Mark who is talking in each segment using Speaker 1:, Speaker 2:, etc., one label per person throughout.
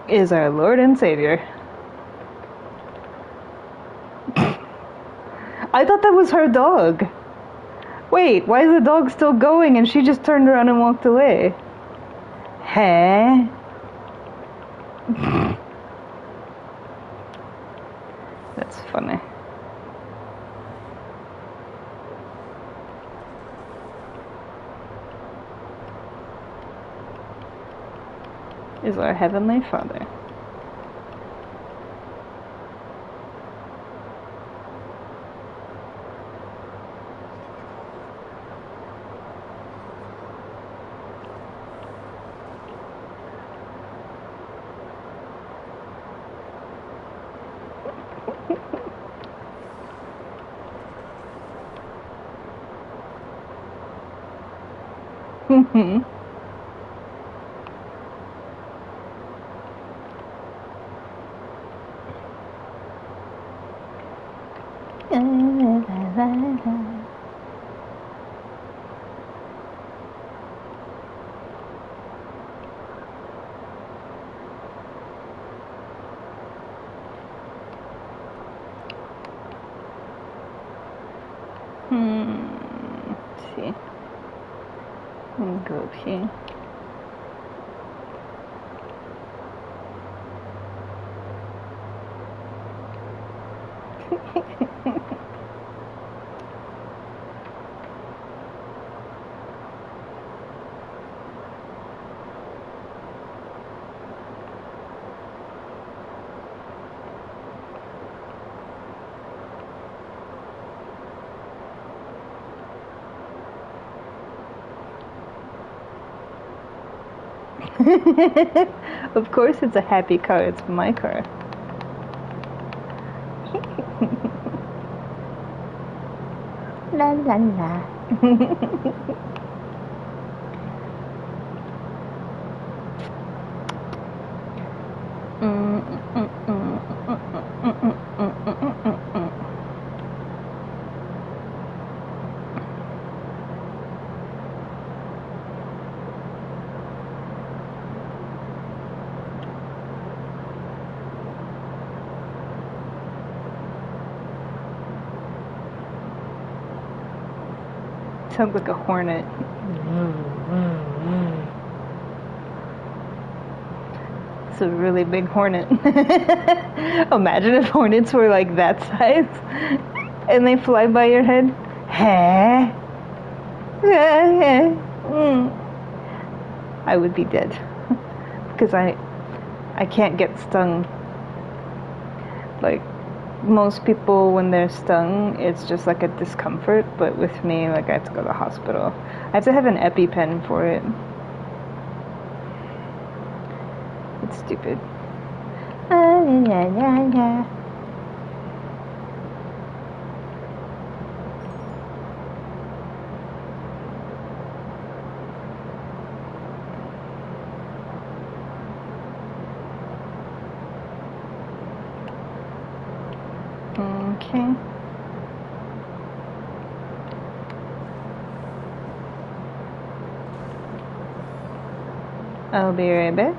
Speaker 1: Is our Lord and Savior. I thought that was her dog. Wait, why is the dog still going and she just turned around and walked away? Huh? That's funny. Is our Heavenly Father. Let's see. Let me go up here. Of course it's a happy car, it's my car. La la la. Sounds like a hornet. It's a really big hornet. Imagine if hornets were like that size and they fly by your head. I would be dead because I can't get stung. Like most people, when they're stung, it's just like a discomfort, but with me, like, I have to go to the hospital. I have to have an EpiPen for it. It's stupid. Okay. I'll be right back.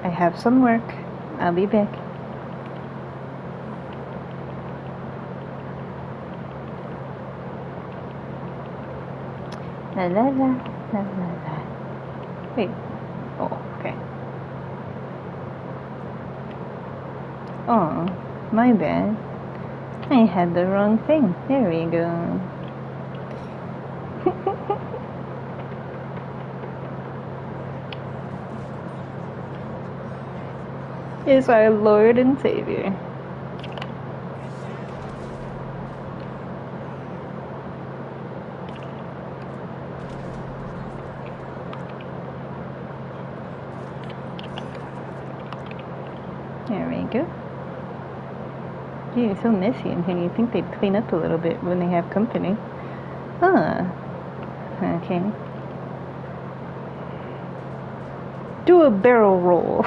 Speaker 1: I have some work. I'll be back. La la la, la la la. Wait. Oh, okay. Oh, my bad. I had the wrong thing. There we go. Is our Lord and Savior. There we go. Gee, it's so messy in here. You'd think they'd clean up a little bit when they have company. Huh. Okay. Do a barrel roll.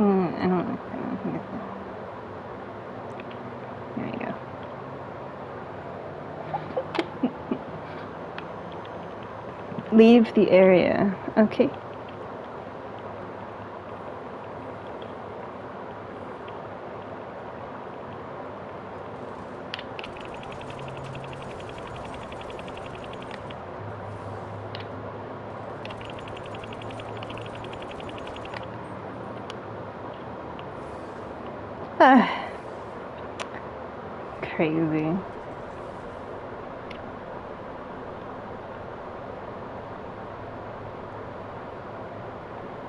Speaker 1: I don't think it's... There we go. Leave the area. Okay. Crazy.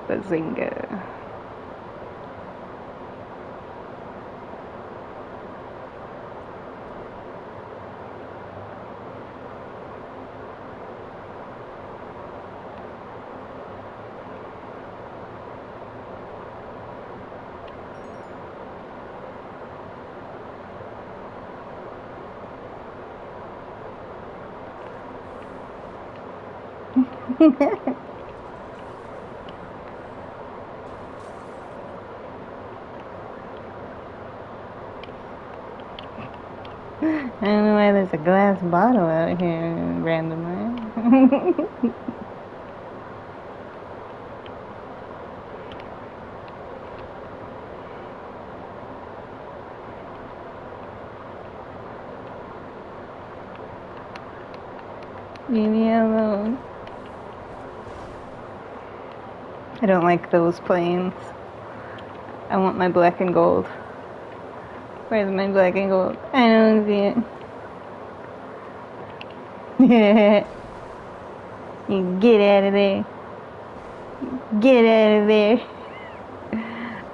Speaker 1: Bazinga. I don't know why there's a glass bottle out here randomly. Leave me alone. I don't like those planes. I want my black and gold. Where's my black and gold? I don't see it. You get out of there. Get out of there.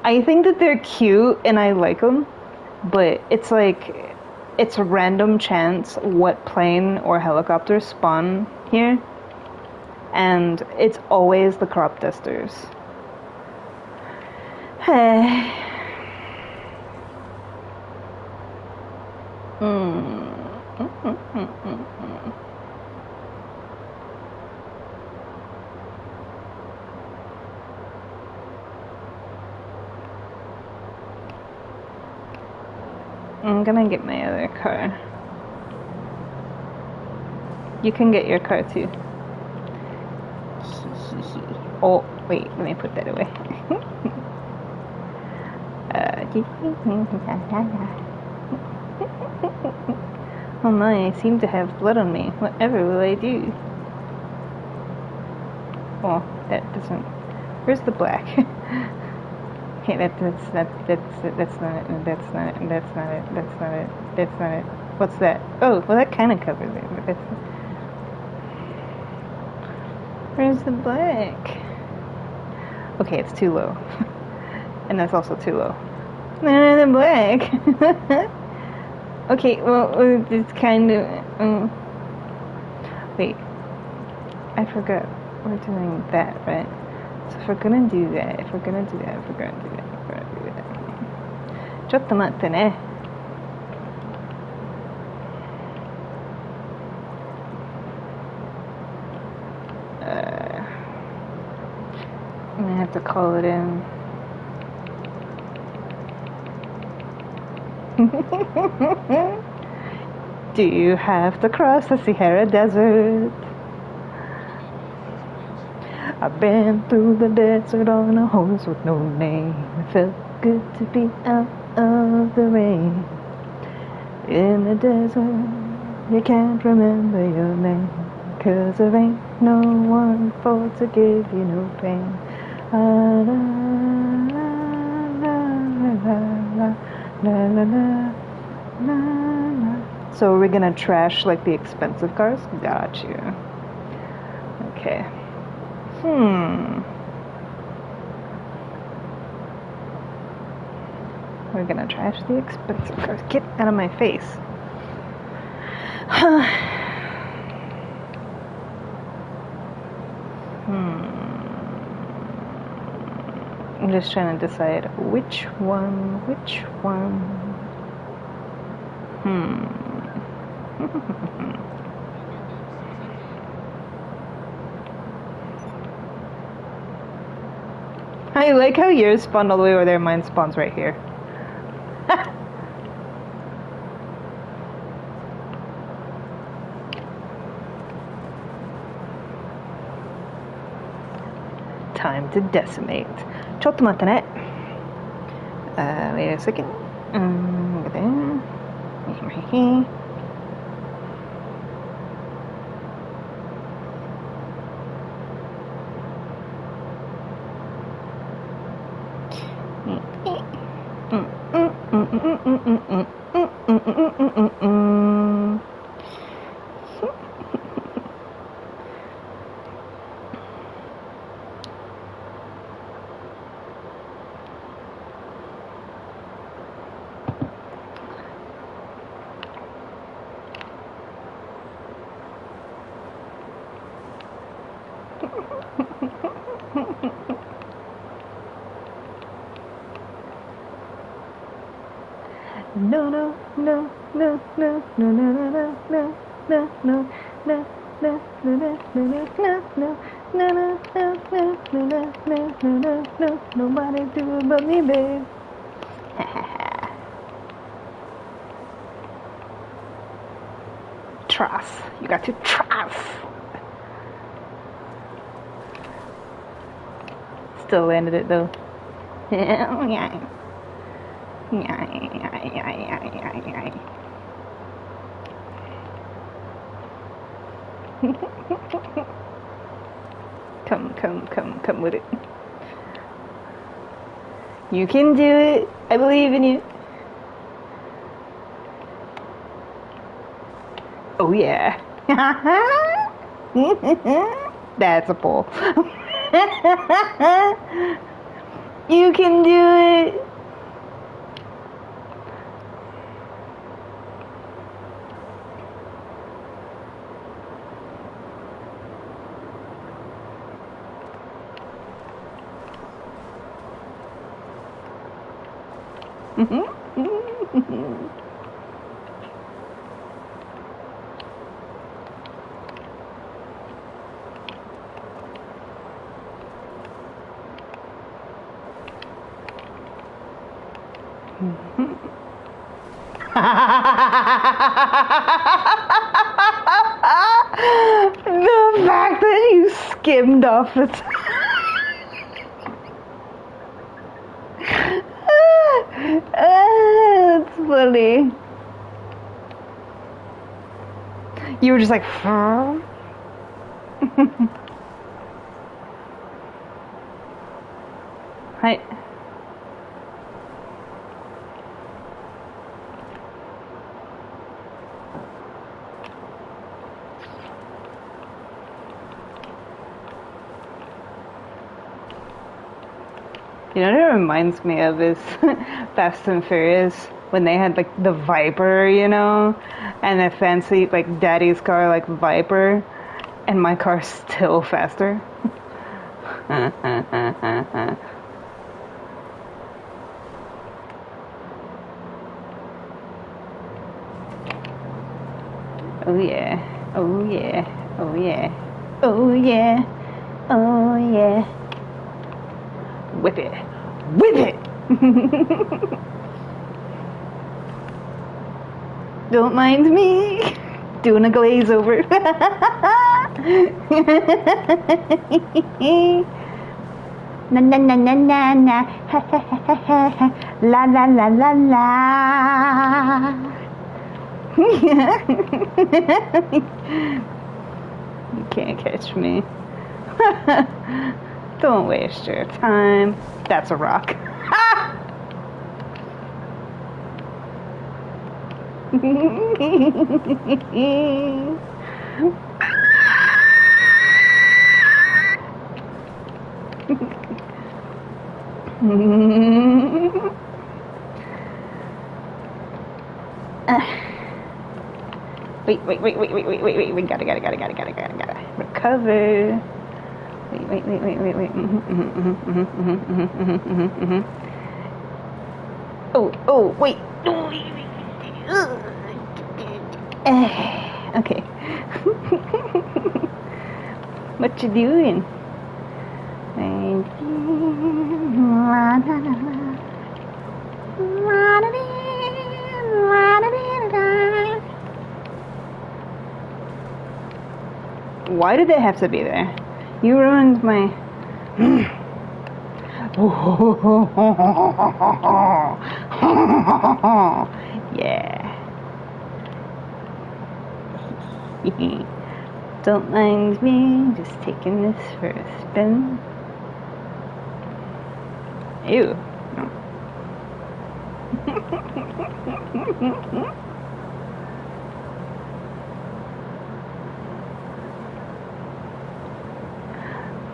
Speaker 1: I think that they're cute and I like them, but it's like, it's a random chance what plane or helicopter spawn here, and it's always the crop dusters. I'm gonna get my other car. You can get your car too. Oh, wait, let me put that away. Oh my, I seem to have blood on me. Whatever will I do? Oh, that doesn't... Where's the black? Okay, that's not it, that's not it, that's not it. What's that? Oh, well that kind of covers it, but that's... Where's the black? Okay, it's too low. And that's also too low. No, the black. Okay, well, it's kind of... Wait. I forgot. We're doing that, right? So if we're gonna do that, if we're gonna do that. ちょっと待ってね。I'm gonna have to call it in. Do you have to cross the Sahara Desert? I've been through the desert on a horse with no name. It felt good to be out of the rain. In the desert, you can't remember your name, 'cause there ain't no one for to give you no pain. La, la, la, la, la, La la la la la. So we're gonna trash like the expensive cars? Got you. Okay. We're gonna trash the expensive cars. Get out of my face. I'm just trying to decide which one. I like how yours spawned all the way over there, mine spawns right here. Time to decimate. ちょっと待ってね。Wait a second. Over there. No, no, no, no, no, no, no, no, no, no, no, no, no, no, no, no, no, no, nobody do it but me, babe. Trust. You got to trust. Still landed it though. Yeah. Come with it. You can do it. I believe in you. Oh yeah. That's a pull. You can do it. The fact that you skimmed off the top. That's funny. You were just like, huh? Hi. You know what it reminds me of is Fast and Furious when they had like the Viper, you know, and the fancy like daddy's car like Viper, and my car's still faster. Oh yeah, oh yeah, oh yeah, oh yeah, oh yeah. Whip it, whip it. Don't mind me doing a glaze over. Na na na na na na, la la la la la. You can't catch me. Don't waste your time. That's a rock. Wait. We gotta. Recover. Wait. Oh, wait. Okay. What you doing? Why did they have to be there? You ruined my... Yeah. Don't mind me, just taking this for a spin. Ew. No.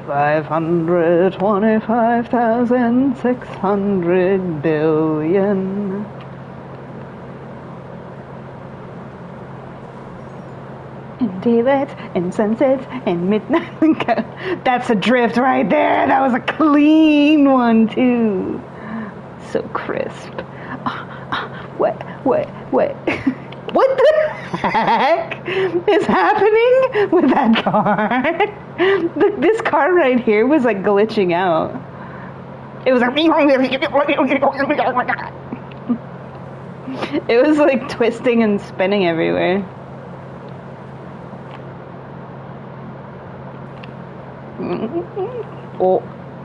Speaker 1: 525,600 billion. And daylight, and sunsets, and midnight. That's a drift right there. That was a clean one, too. So crisp. What? What the heck is happening with that car? This car right here was like glitching out. It was like... It was like twisting and spinning everywhere.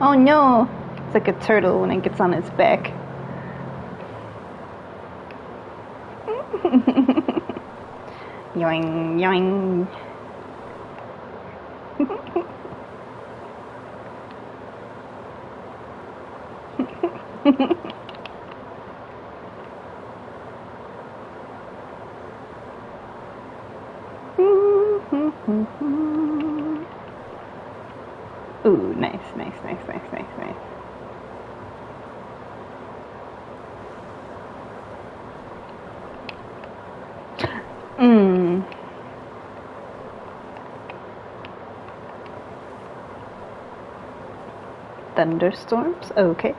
Speaker 1: Oh no! It's like a turtle when it gets on its back. Yoing, yoing. Ooh, nice. Thunderstorms? Okay.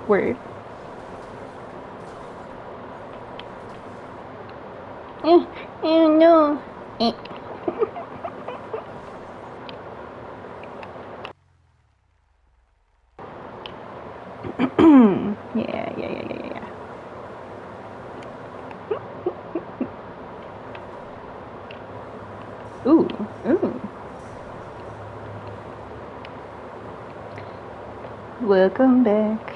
Speaker 1: Word. No. Yeah. Ooh. Welcome back.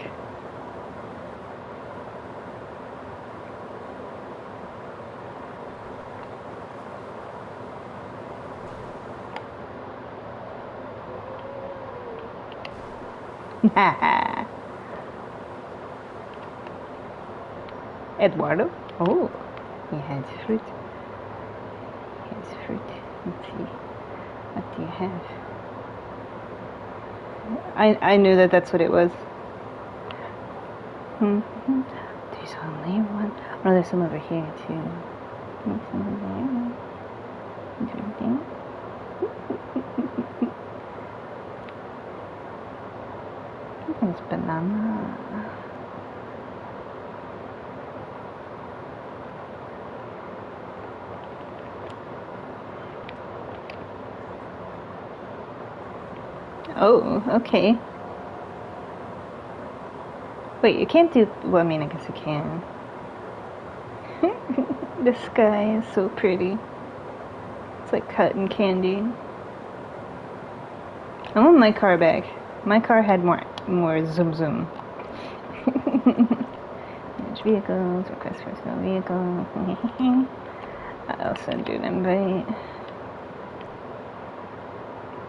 Speaker 1: Eduardo? Oh, he has fruit. Let's see. What do you have? I knew that's what it was. There's only one. Oh, there's some over here too. There's some over there. Interesting. There's banana. Oh, okay. Wait, you can't do... Well, I mean, I guess you can. The sky is so pretty. It's like cotton candy. I want my car back. My car had more zoom. Manage vehicles, request personal vehicle. I'll send you an invite.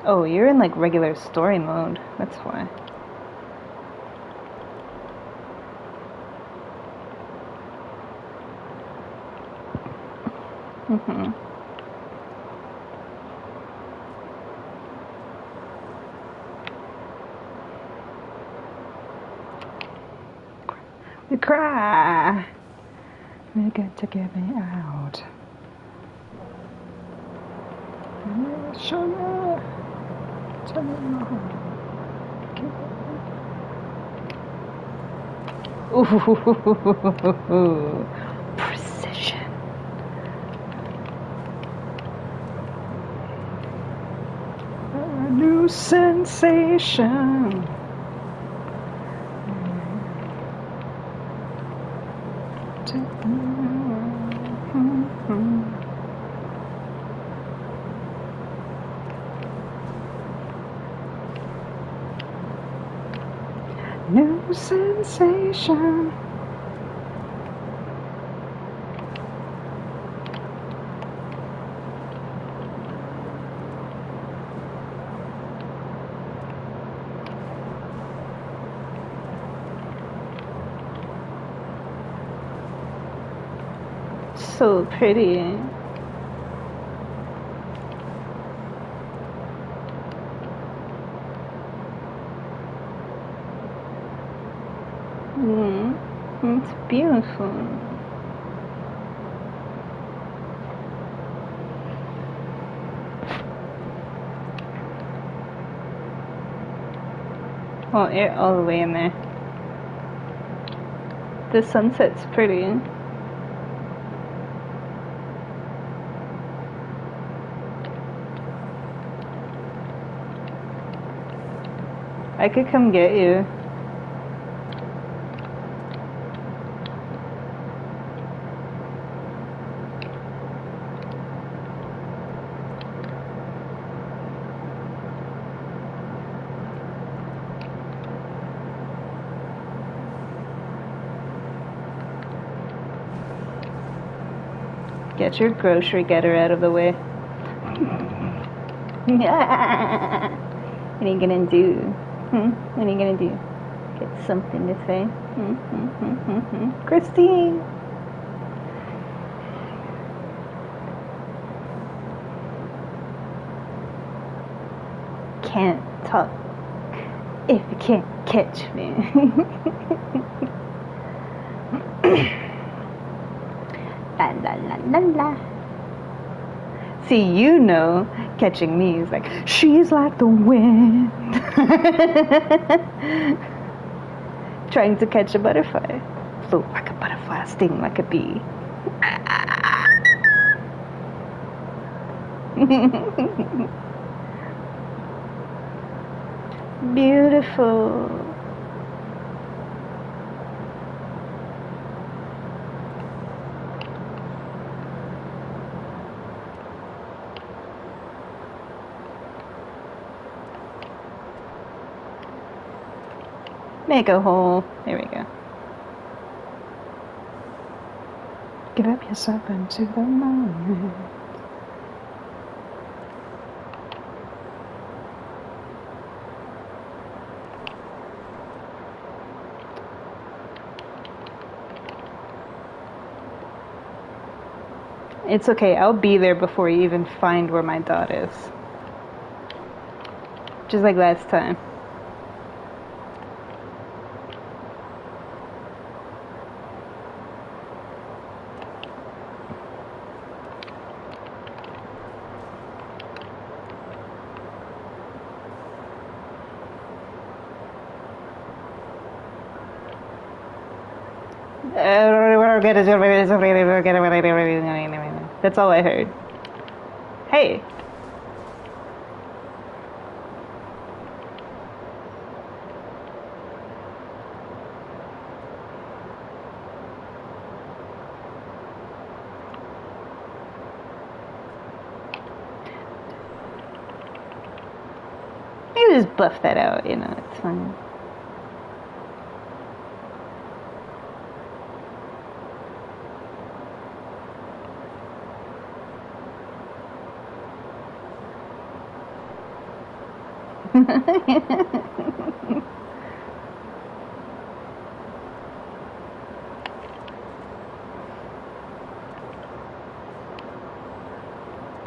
Speaker 1: Oh, you're in like regular story mode. That's why. Mm-hmm. We cry. We got to get me out. Shona. Ooh, precision. A new sensation. New sensation. So pretty. It's beautiful. Oh, it all the way in there. The sunset's pretty. I could come get you. Get your grocery getter out of the way. What are you gonna do? What are you gonna do? Get something to say? Christine! Can't talk if you can't catch me. La la la la la. See, you know, catching me is like, she's like the wind. Trying to catch a butterfly. Float like a butterfly, sting like a bee. Beautiful. Make a hole. There we go. Give up yourself into the moment. It's okay, I'll be there before you even find where my dot is. Just like last time. That's all I heard. Hey! You just buff that out, you know, it's fine.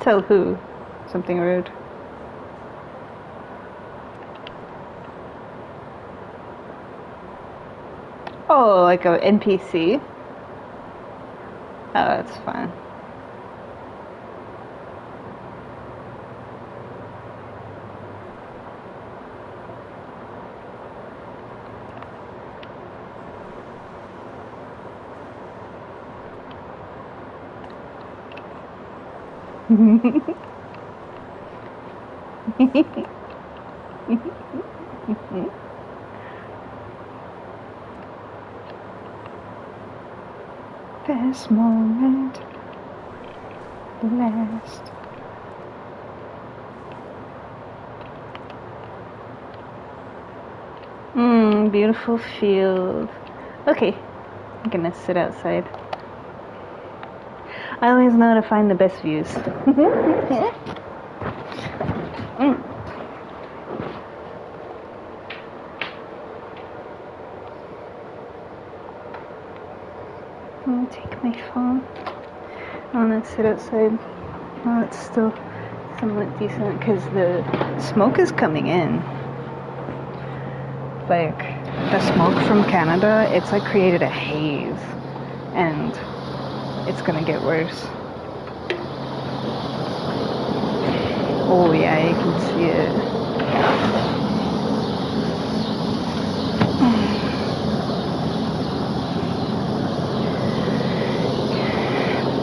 Speaker 1: Tell who? Something rude. Oh, like a NPC? Oh, that's fine. This moment, the last. Beautiful field. Okay, I'm gonna sit outside. I always know how to find the best views. I'm gonna take my phone. I'm gonna sit outside while it's still somewhat decent because the smoke is coming in. Like, the smoke from Canada, it's like created a haze, and it's gonna get worse. Oh yeah, you can see it.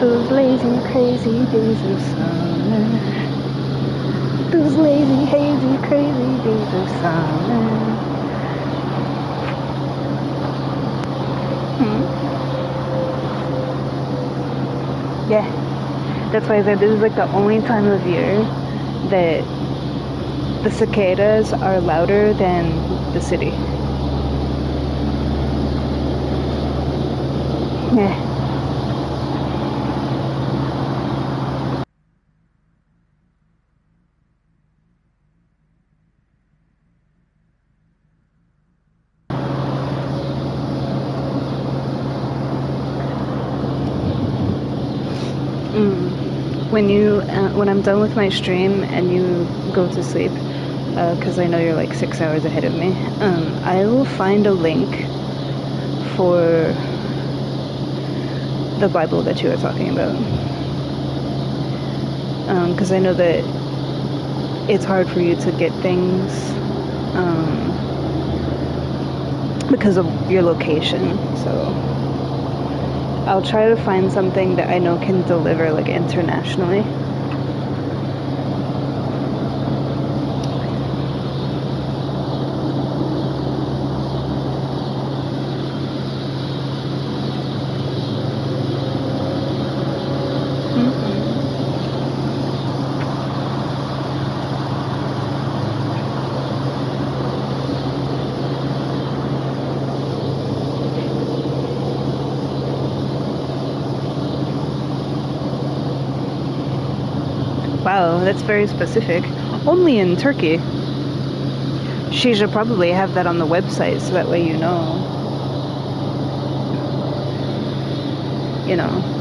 Speaker 1: Those lazy, crazy days of summer. Those lazy, hazy, crazy days of summer. Yeah, that's why I said this is like the only time of year that the cicadas are louder than the city. Yeah. When I'm done with my stream and you go to sleep, because I know you're like 6 hours ahead of me, I will find a link for the Bible that you were talking about. Because I know that it's hard for you to get things because of your location, so I'll try to find something that I know can deliver like internationally. Wow, that's very specific. Only in Turkey. She should probably have that on the website so that way you know. You know.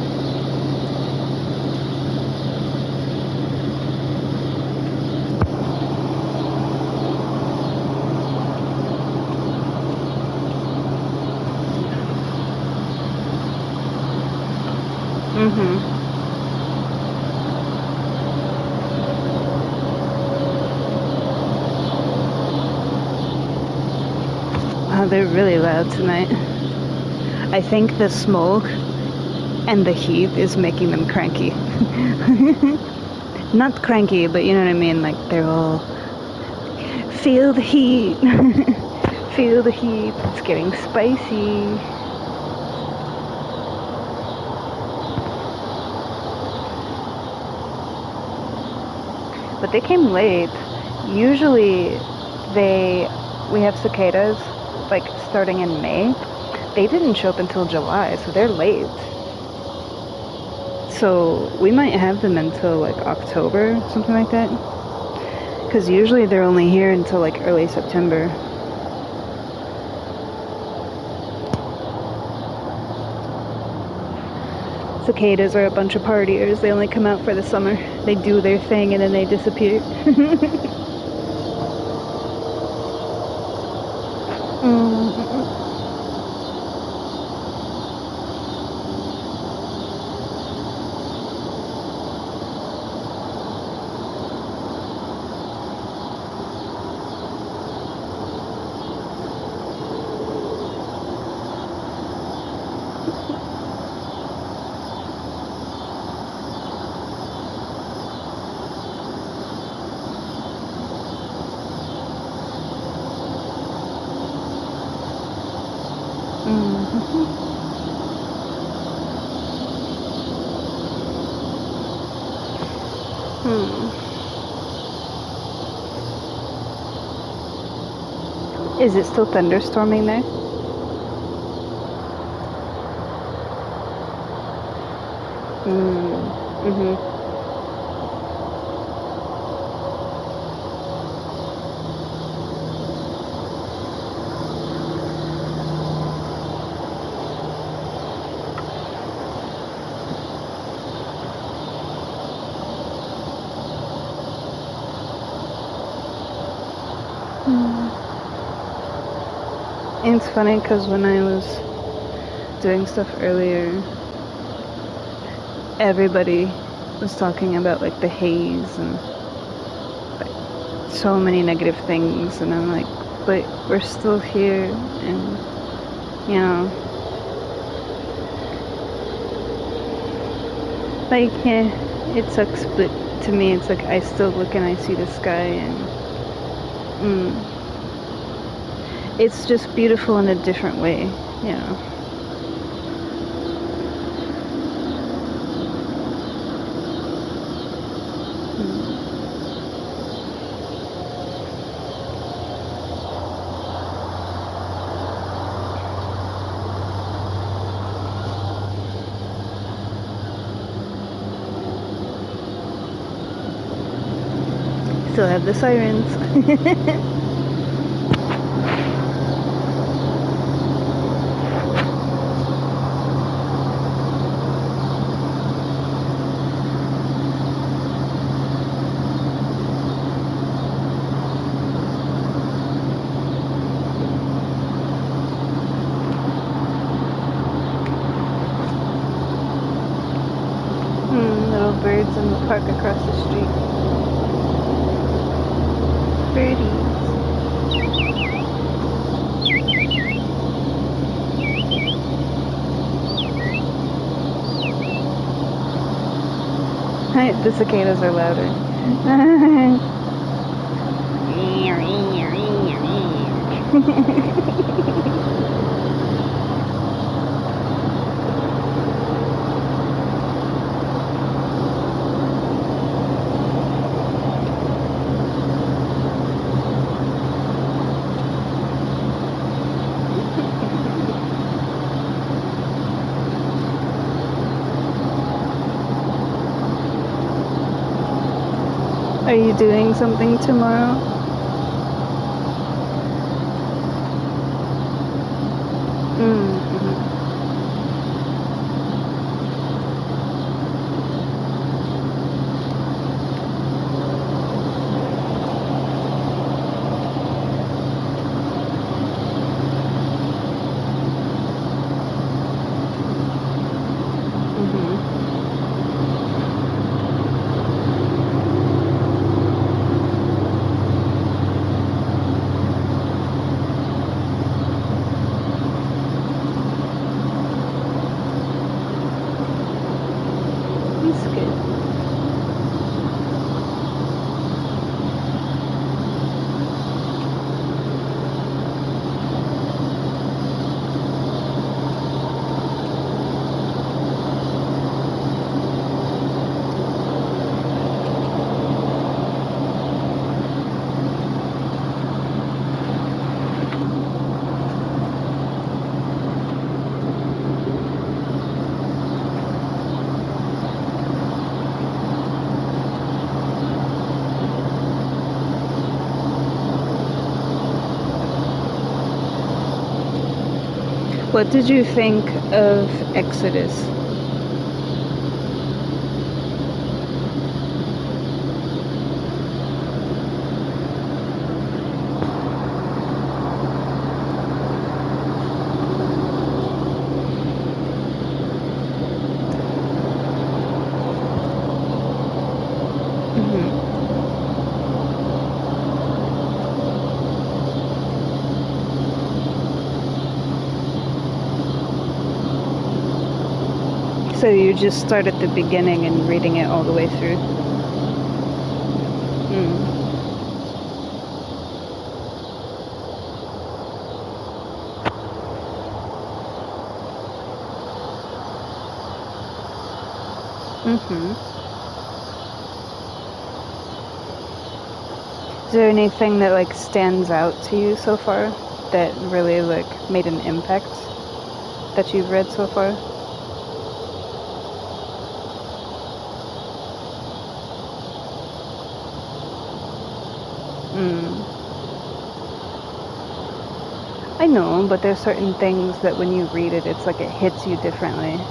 Speaker 1: Wow, they're really loud tonight. I think the smoke and the heat is making them cranky. Not cranky, but you know what I mean? Like they're all... Feel the heat. Feel the heat. It's getting spicy. But they came late. Usually we have cicadas like starting in May. They didn't show up until July, so they're late. So we might have them until like October, something like that. Because usually they're only here until like early September. Cicadas are a bunch of partiers. They only come out for the summer. They do their thing and then they disappear. Is it still thunderstorming there? It's funny because when I was doing stuff earlier, everybody was talking about like the haze and like so many negative things, and I'm like, but we're still here, and you know, like yeah, it sucks, but to me it's like I still look and I see the sky, and it's just beautiful in a different way, you know. Still have the sirens. Little birds in the park across the street. Birdies. The cicadas are louder. Are you doing something tomorrow? That's good. What did you think of Exodus? So you just start at the beginning and reading it all the way through? Is there anything that like stands out to you so far that really like made an impact that you've read so far? I know, but there's certain things that when you read it, it's like it hits you differently.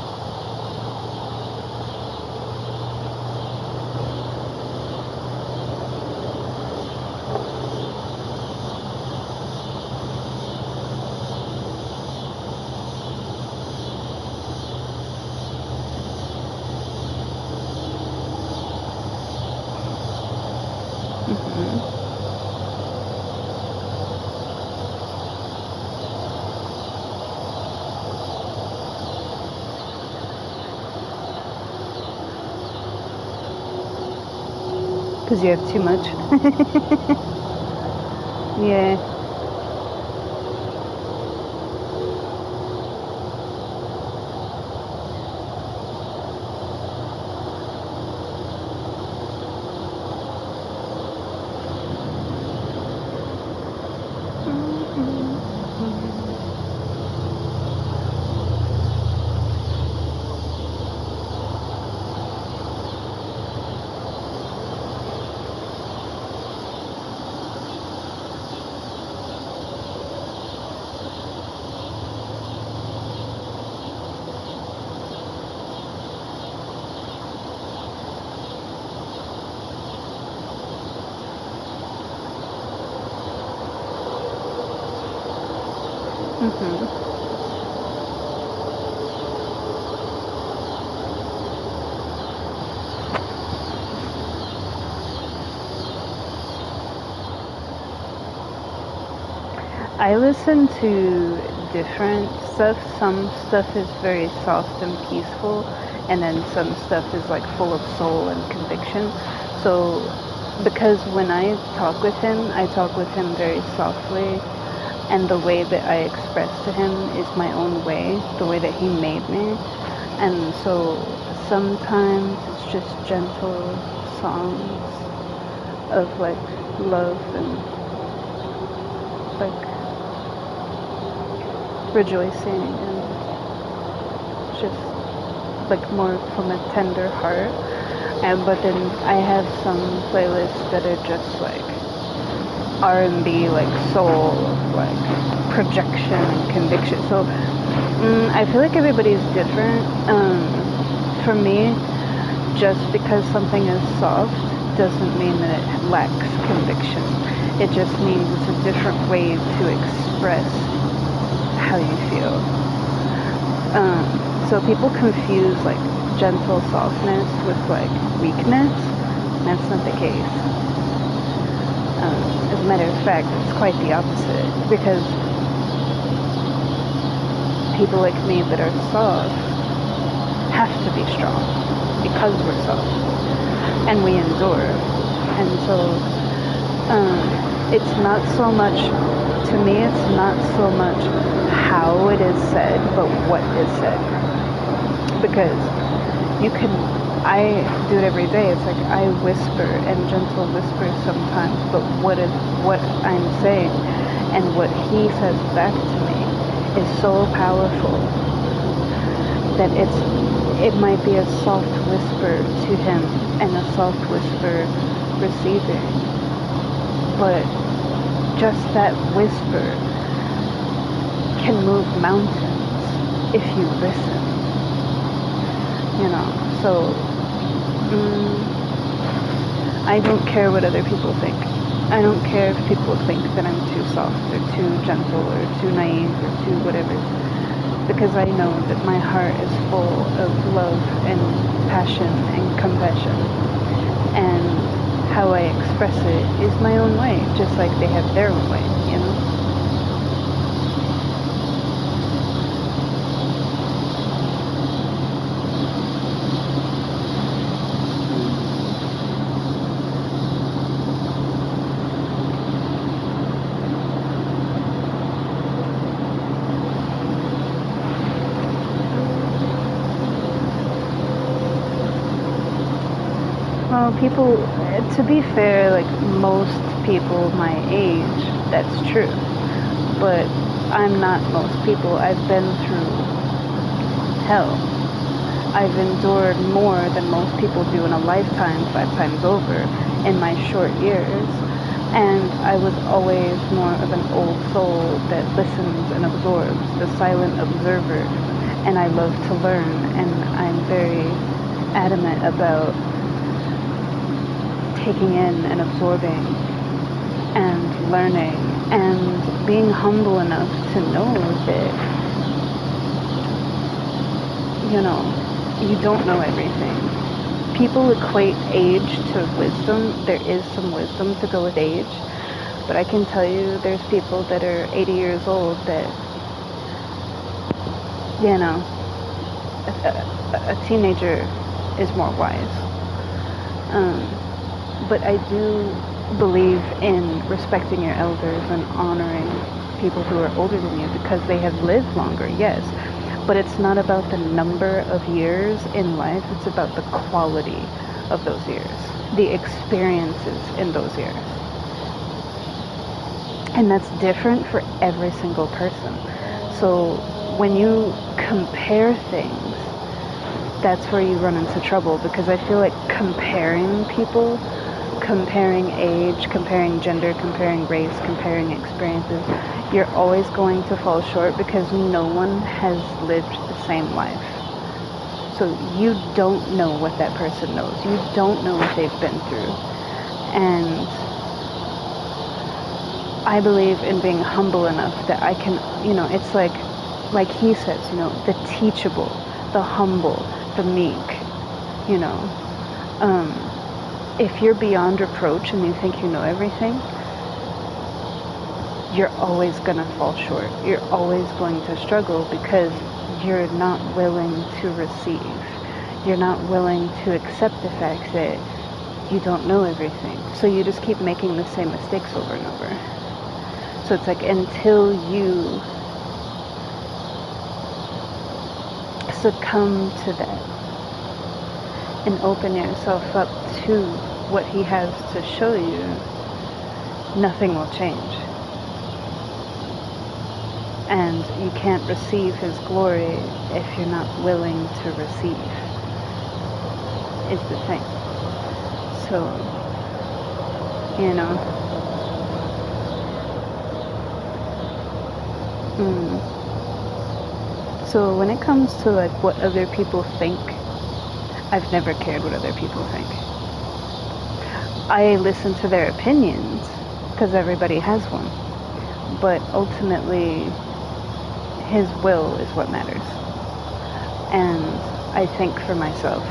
Speaker 1: Because you have too much. Yeah. I listen to different stuff. Some stuff is very soft and peaceful, and then some stuff is like full of soul and conviction. So, because when I talk with him very softly, and the way that I express to him is my own way, the way that he made me. And so sometimes it's just gentle songs of like love and like rejoicing and just like more from a tender heart. And but then I have some playlists that are just like R&B, like soul, like projection and conviction. So I feel like everybody's different. For me, just because something is soft doesn't mean that it lacks conviction. It just means it's a different way to express how you feel. So people confuse like gentle softness with like weakness. That's not the case. As a matter of fact, it's quite the opposite, because people like me that are soft have to be strong because we're soft and we endure. And so it's not so much, to me, it's not so much how it is said, but what is said. Because you can, I do it every day. It's like I whisper and gentle whisper sometimes, but what I'm saying and what he says back to me is so powerful that it might be a soft whisper to him and a soft whisper receiving, but just that whisper can move mountains if you listen. You know, so I don't care what other people think. I don't care if people think that I'm too soft or too gentle or too naive or too whatever, because I know that my heart is full of love and passion and compassion, and how I express it is my own way, just like they have their own way, you know? people, to be fair, like most people my age, that's true. But I'm not most people. I've been through hell. I've endured more than most people do in a lifetime, 5 times over, in my short years. And I was always more of an old soul that listens and absorbs, the silent observer. And I love to learn, and I'm very adamant about taking in and absorbing and learning and being humble enough to know that, you don't know everything. People equate age to wisdom. There is some wisdom to go with age, but I can tell you there's people that are 80 years old that, a teenager is more wise. But I do believe in respecting your elders and honoring people who are older than you because they have lived longer, yes. But it's not about the number of years in life, it's about the quality of those years, the experiences in those years. And that's different for every single person. So when you compare things, that's where you run into trouble, because I feel like comparing people, comparing age, comparing gender, comparing race, comparing experiences, you're always going to fall short because no one has lived the same life. So you don't know what that person knows. You don't know what they've been through. And I believe in being humble enough that I can, it's like he says, the teachable, the humble, the meek, if you're beyond reproach and you think you know everything, you're always going to fall short. You're always going to struggle because you're not willing to receive. You're not willing to accept the fact that you don't know everything. So you just keep making the same mistakes over and over. So it's like until you succumb to that and open yourself up to what he has to show you, nothing will change. And you can't receive his glory if you're not willing to receive, is the thing. So, So when it comes to like what other people think, I've never cared what other people think. I listen to their opinions because everybody has one, but ultimately his will is what matters. And I think for myself,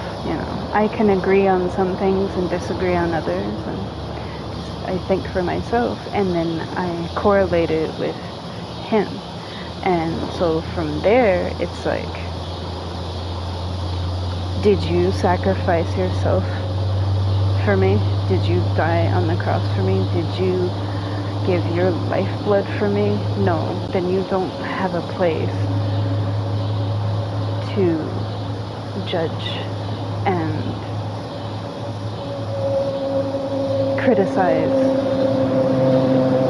Speaker 1: I can agree on some things and disagree on others, and I think for myself, and then I correlate it with him. And so from there, it's like, did you sacrifice yourself for me? Did you die on the cross for me? Did you give your lifeblood for me? No, then you don't have a place to judge and criticize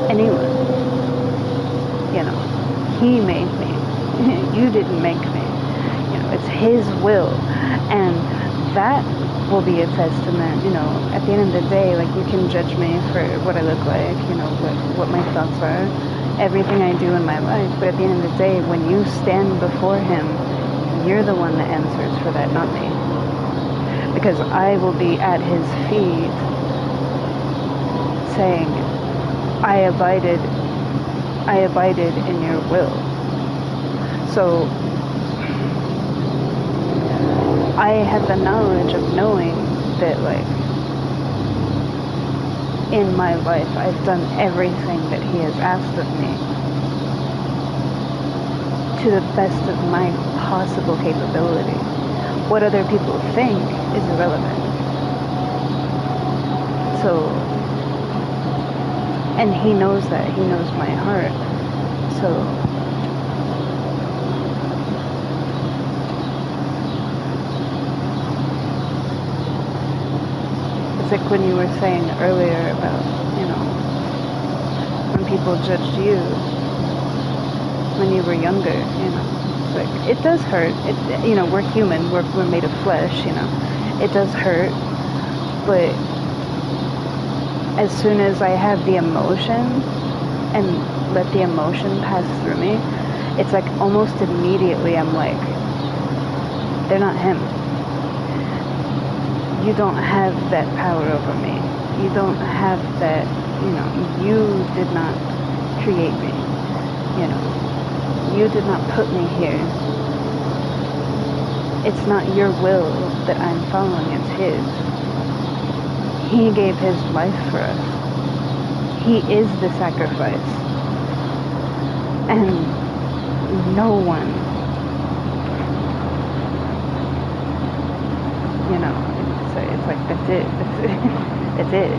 Speaker 1: anyone. He made me. You didn't make me. It's his will. And that will be a testament, at the end of the day, like, you can judge me for what I look like, what my thoughts are, everything I do in my life. But at the end of the day, when you stand before him, you're the one that answers for that, not me. Because I will be at his feet saying, I abided in your will. So I have the knowledge of knowing that, like, in my life I've done everything that he has asked of me to the best of my possible capability. What other people think is irrelevant. So, and he knows that. He knows my heart. So, It's like when you were saying earlier about, when people judged you when you were younger, It's like, it does hurt. We're human. We're made of flesh, It does hurt. But as soon as I have the emotion and let the emotion pass through me, it's like almost immediately I'm like, they're not him. You don't have that power over me. You don't have that, you did not create me. You did not put me here. It's not your will that I'm following, it's his. He gave his life for us. He is the sacrifice. And no one, it's like, that's it. That's it.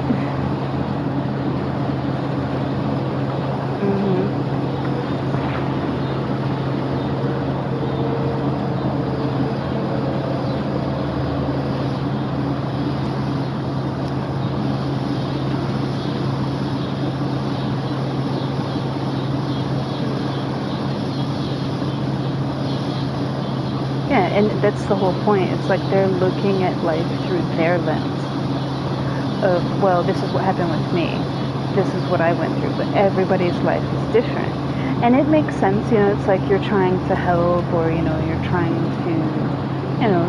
Speaker 1: Yeah, and that's the whole point. It's like they're looking at life through their lens of, well, this is what happened with me. This is what I went through. But everybody's life is different. And it makes sense, it's like you're trying to help or, you're trying to,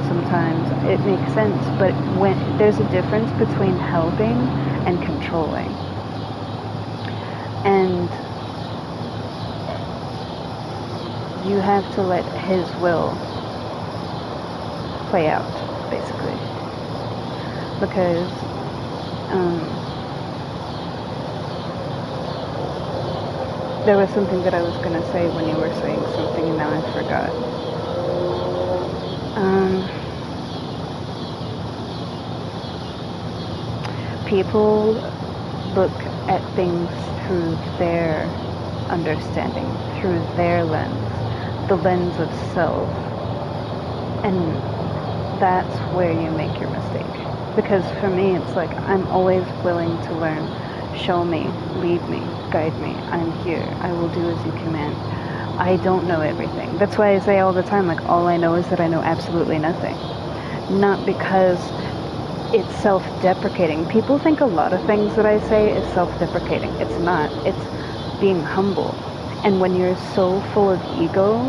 Speaker 1: sometimes it makes sense. But when there's a difference between helping and controlling. And you have to let his will play out, basically, because there was something that I was going to say when you were saying something and now I forgot. People look at things through their understanding, through their lens, the lens of self, and that's where you make your mistake. Because for me, it's like I'm always willing to learn. Show me, lead me, guide me. I'm here. I will do as you command. I don't know everything. That's why I say all the time, like, all I know is that I know absolutely nothing. Not because it's self-deprecating. People think a lot of things that I say is self-deprecating. It's not. It's being humble. And when you're so full of ego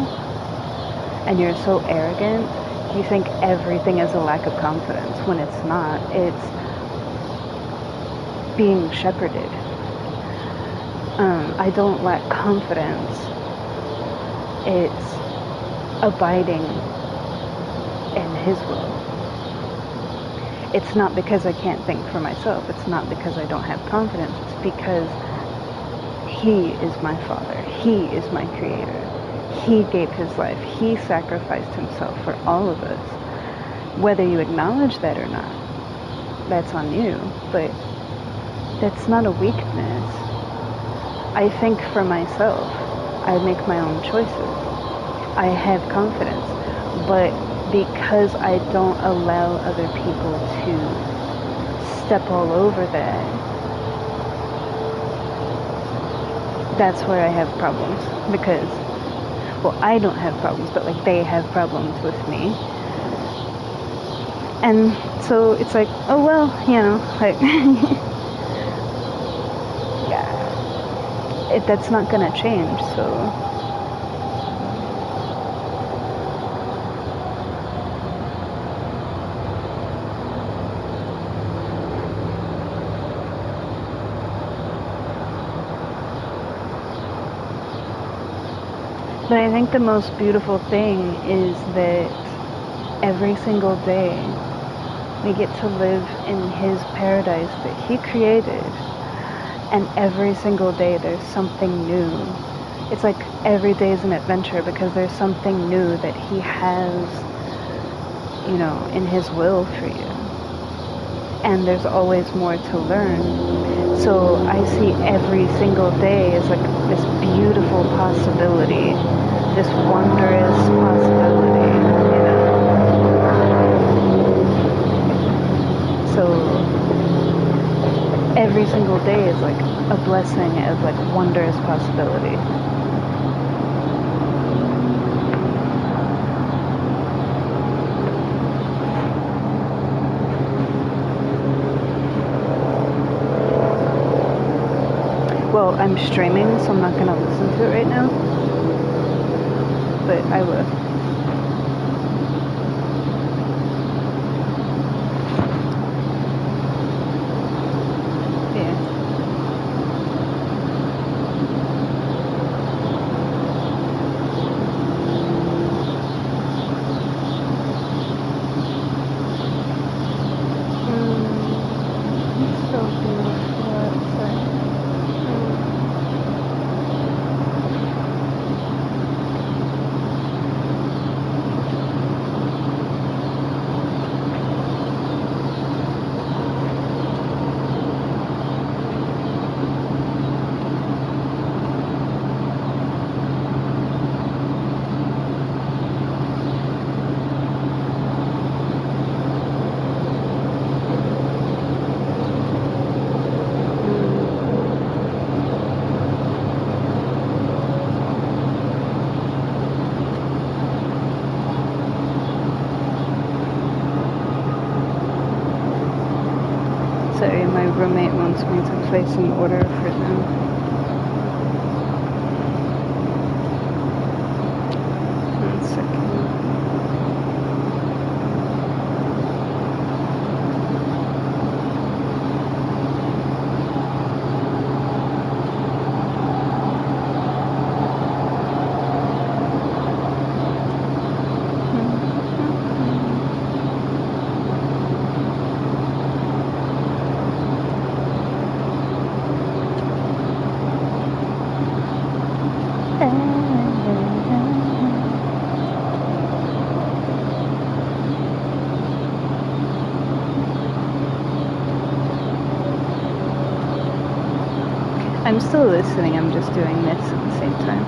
Speaker 1: and you're so arrogant, you think everything is a lack of confidence when it's not. It's being shepherded. I don't lack confidence. It's abiding in his will. It's not because I can't think for myself. It's not because I don't have confidence. It's because he is my father. He is my creator. He gave his life. He sacrificed himself for all of us. Whether you acknowledge that or not, that's on you. But that's not a weakness. I think for myself. I make my own choices. I have confidence. But because I don't allow other people to step all over that, that's where I have problems. Because, well, I don't have problems, but like they have problems with me. And so it's like, oh well, like yeah, that's not gonna change, so but I think the most beautiful thing is that every single day we get to live in his paradise that he created. And every single day there's something new. It's like every day is an adventure because there's something new that he has, in his will for you. And there's always more to learn. So I see every single day as like this beautiful possibility, this wondrous possibility, So single day is like a blessing, as like wondrous possibility. Well, I'm streaming, so I'm not gonna listen to it right now, but I will. Yeah. It's so beautiful outside. Sorry, my roommate wants me to place an order for them. One second. I'm still listening, I'm just doing this at the same time.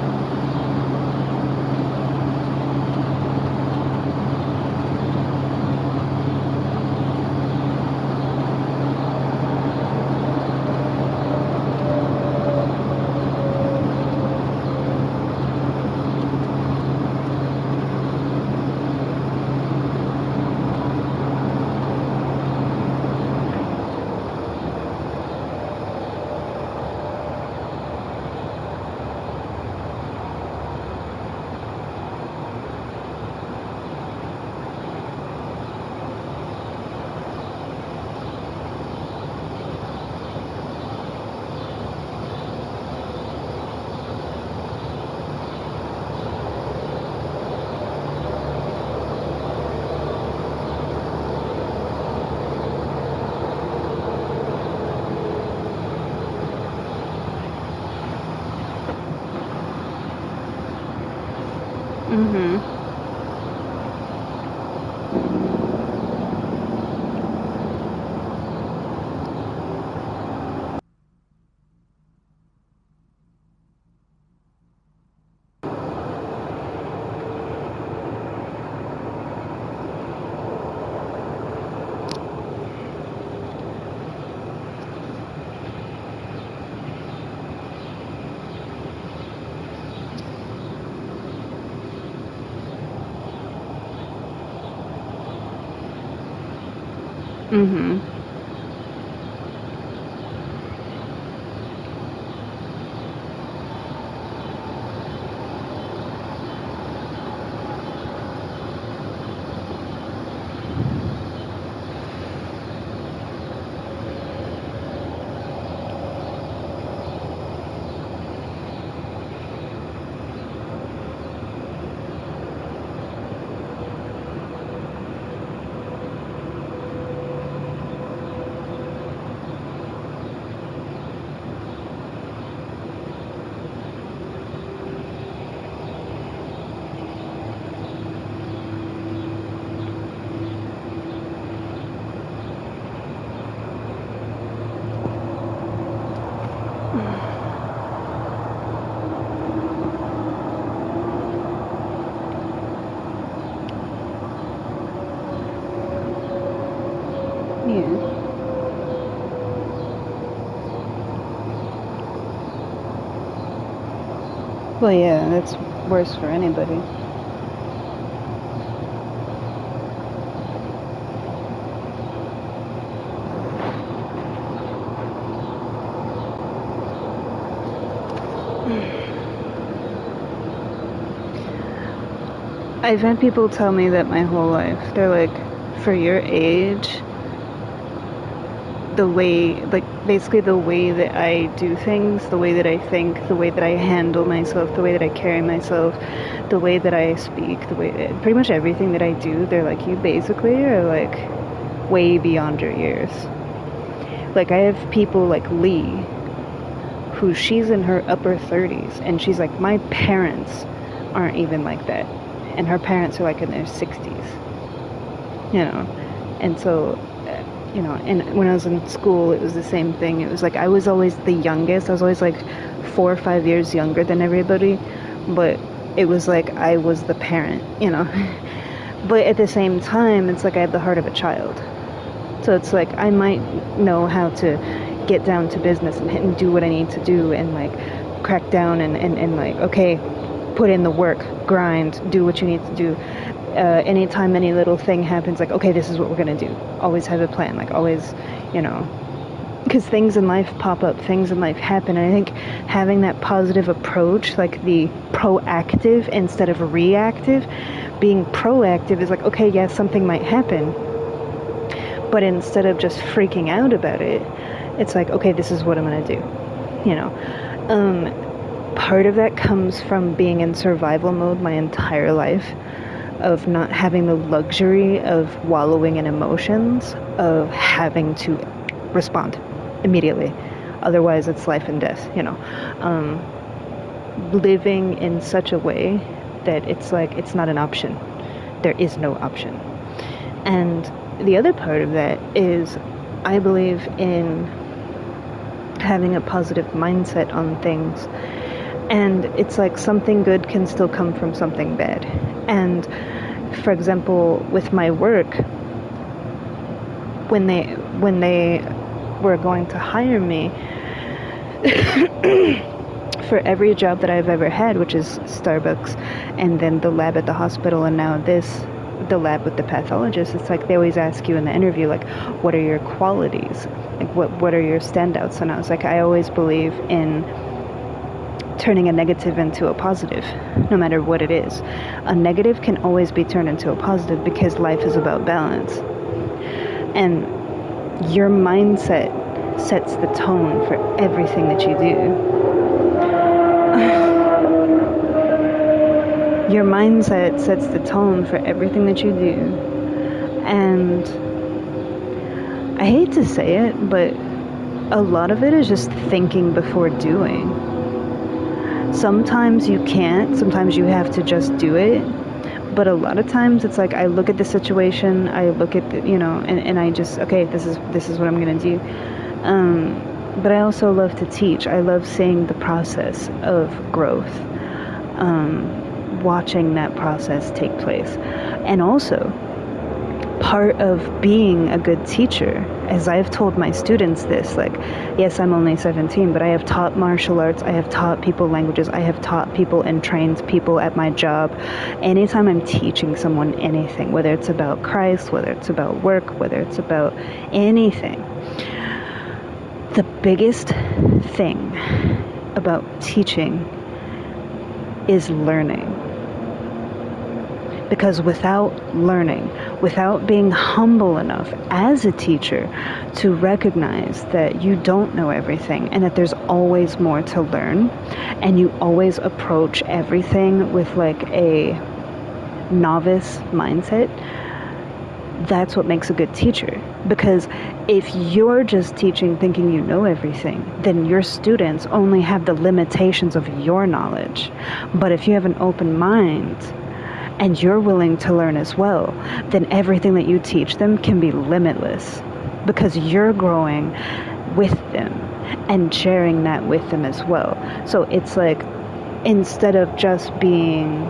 Speaker 1: Yeah. Well, yeah, that's worse for anybody. I've had people tell me that my whole life, they're like, for your age, the way, like, basically the way that I do things, the way that I think, the way that I handle myself, the way that I carry myself, the way that I speak, the way that, pretty much everything that I do, they're like, you basically are like way beyond your years. Like, I have people like Lee, who she's in her upper 30s, and she's like, my parents aren't even like that. And her parents are like in their 60s, you know. And so, you know, and when I was in school, it was the same thing. It was like I was always the youngest. I was always like 4 or 5 years younger than everybody, but it was like I was the parent, you know. But at the same time, it's like I have the heart of a child. So it's like I might know how to get down to business and do what I need to do and like crack down and like, okay, put in the work, grind, do what you need to do. Anytime any little thing happens, like, okay, this is what we're gonna do. Always have a plan, like always, you know, because things in life pop up, things in life happen, and I think having that positive approach, like the proactive instead of reactive, being proactive is like, okay, yes, something might happen, but instead of just freaking out about it, it's like, okay, this is what I'm gonna do, you know. Part of that comes from being in survival mode my entire life, of not having the luxury of wallowing in emotions, of having to respond immediately. Otherwise, it's life and death, you know. Living in such a way that it's like, it's not an option. There is no option. And the other part of that is, I believe in having a positive mindset on things. And it's like something good can still come from something bad. And for example, with my work, when they were going to hire me for every job that I've ever had, which is Starbucks, and then the lab at the hospital, and now the lab with the pathologist, it's like they always ask you in the interview, like, what are your qualities? Like, what are your standouts? And I was like, I always believe in turning a negative into a positive, no matter what it is. A negative can always be turned into a positive because life is about balance. And your mindset sets the tone for everything that you do. Your mindset sets the tone for everything that you do. And I hate to say it, but a lot of it is just thinking before doing. Sometimes you can't, sometimes you have to just do it, but a lot of times it's like I look at the situation, I look at the, you know, and I just, okay, this is what I'm gonna do. But I also love to teach. I love seeing the process of growth, watching that process take place. And also, part of being a good teacher, as I've told my students this, like, yes, I'm only 17, but I have taught martial arts, I have taught people languages, I have taught people and trained people at my job. Anytime I'm teaching someone anything, whether it's about Christ, whether it's about work, whether it's about anything, the biggest thing about teaching is learning. Because without learning, without being humble enough as a teacher to recognize that you don't know everything and that there's always more to learn, and you always approach everything with like a novice mindset, that's what makes a good teacher. Because if you're just teaching thinking you know everything, then your students only have the limitations of your knowledge. But if you have an open mind, and you're willing to learn as well, then everything that you teach them can be limitless, because you're growing with them and sharing that with them as well. So it's like, instead of just being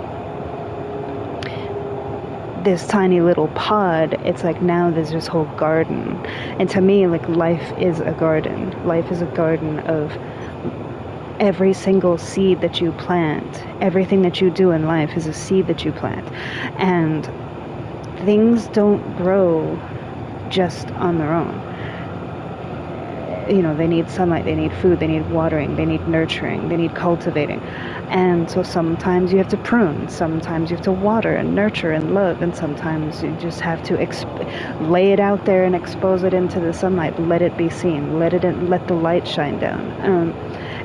Speaker 1: this tiny little pod, it's like now there's this whole garden. And to me, like, life is a garden. Life is a garden of
Speaker 2: every single seed that you plant, everything that you do in life is a seed that you plant. And things don't grow just on their own. They need sunlight, they need food, they need watering, they need nurturing, they need cultivating. And so sometimes you have to prune, sometimes you have to water and nurture and love, and sometimes you just have to lay it out there and expose it into the sunlight, let it be seen, let the light shine down.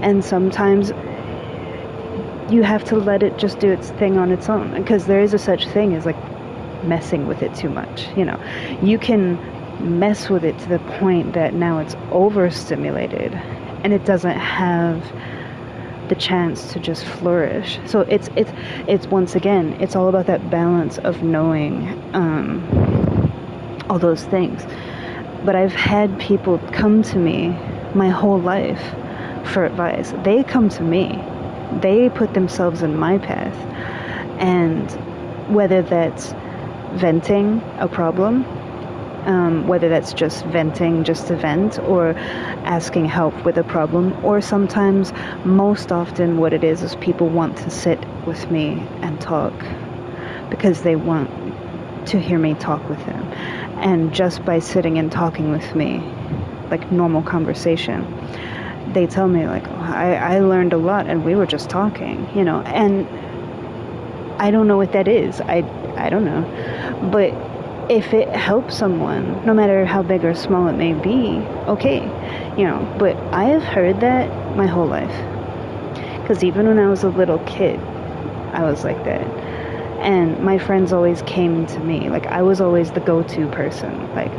Speaker 2: And sometimes you have to let it just do its thing on its own, because there is a such thing as like messing with it too much. You can mess with it to the point that now it's overstimulated and it doesn't have the chance to just flourish. So it's once again, it's all about that balance of knowing all those things. But I've had people come to me my whole life for advice. They come to me, they put themselves in my path, and whether that's venting a problem, whether that's just venting just to vent, or asking help with a problem, or sometimes, most often, what it is people want to sit with me and talk because they want to hear me talk with them. And just by sitting and talking with me, like normal conversation, they tell me like, oh, I learned a lot and we were just talking, and I don't know what that is. I don't know. But if it helps someone, no matter how big or small it may be, okay, but I have heard that my whole life. Because even when I was a little kid, I was like that. And my friends always came to me. Like, I was always the go-to person. Like,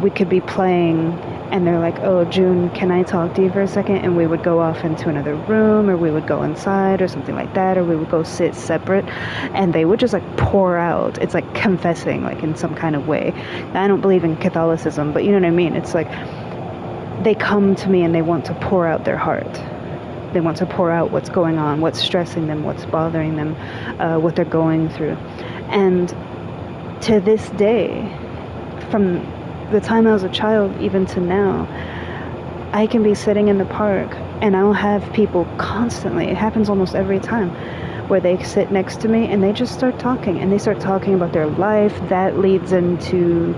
Speaker 2: we could be playing, and they're like, oh, June, can I talk to you for a second? And we would go off into another room, or we would go inside or something like that, or we would go sit separate, and they would just like pour out. It's like confessing, like in some kind of way. I don't believe in Catholicism, but you know what I mean? It's like they come to me and they want to pour out their heart. They want to pour out what's going on, what's stressing them, what's bothering them, what they're going through. And to this day, from the time I was a child even to now, I can be sitting in the park and I'll have people constantly, it happens almost every time, where they sit next to me and they just start talking, and they start talking about their life. That leads into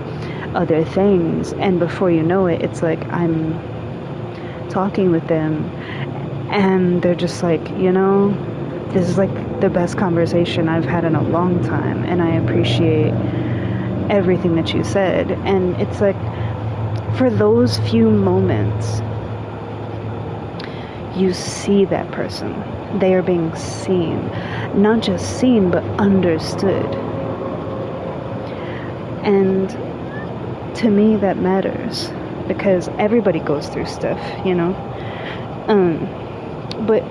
Speaker 2: other things, and before you know it, it's like I'm talking with them and they're just like, this is like the best conversation I've had in a long time, and I appreciate everything that you said. And it's like, for those few moments, you see that person. They are being seen. Not just seen, but understood. And to me, that matters, because everybody goes through stuff, But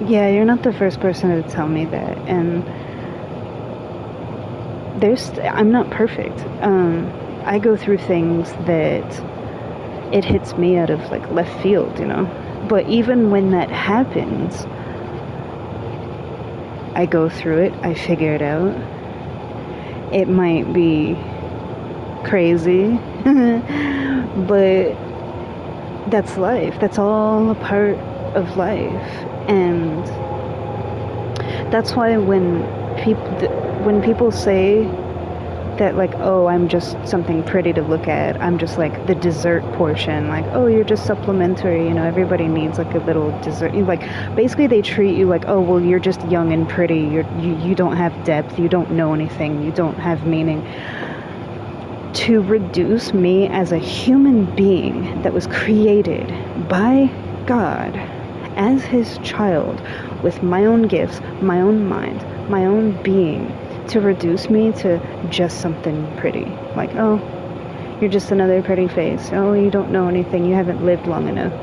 Speaker 2: yeah, you're not the first person to tell me that. And I'm not perfect. I go through things that it hits me out of like left field, But even when that happens, I go through it, I figure it out. It might be crazy, but that's life. That's all a part of life. And that's why when people say that, like, oh, I'm just something pretty to look at, I'm just like the dessert portion, like, oh, you're just supplementary, everybody needs like a little dessert. Like, basically they treat you like, oh, well, you're just young and pretty, you don't have depth, you don't know anything, you don't have meaning. To reduce me as a human being that was created by God as his child, with my own gifts, my own mind, my own being, to reduce me to just something pretty. Like, oh, you're just another pretty face. Oh, you don't know anything. You haven't lived long enough.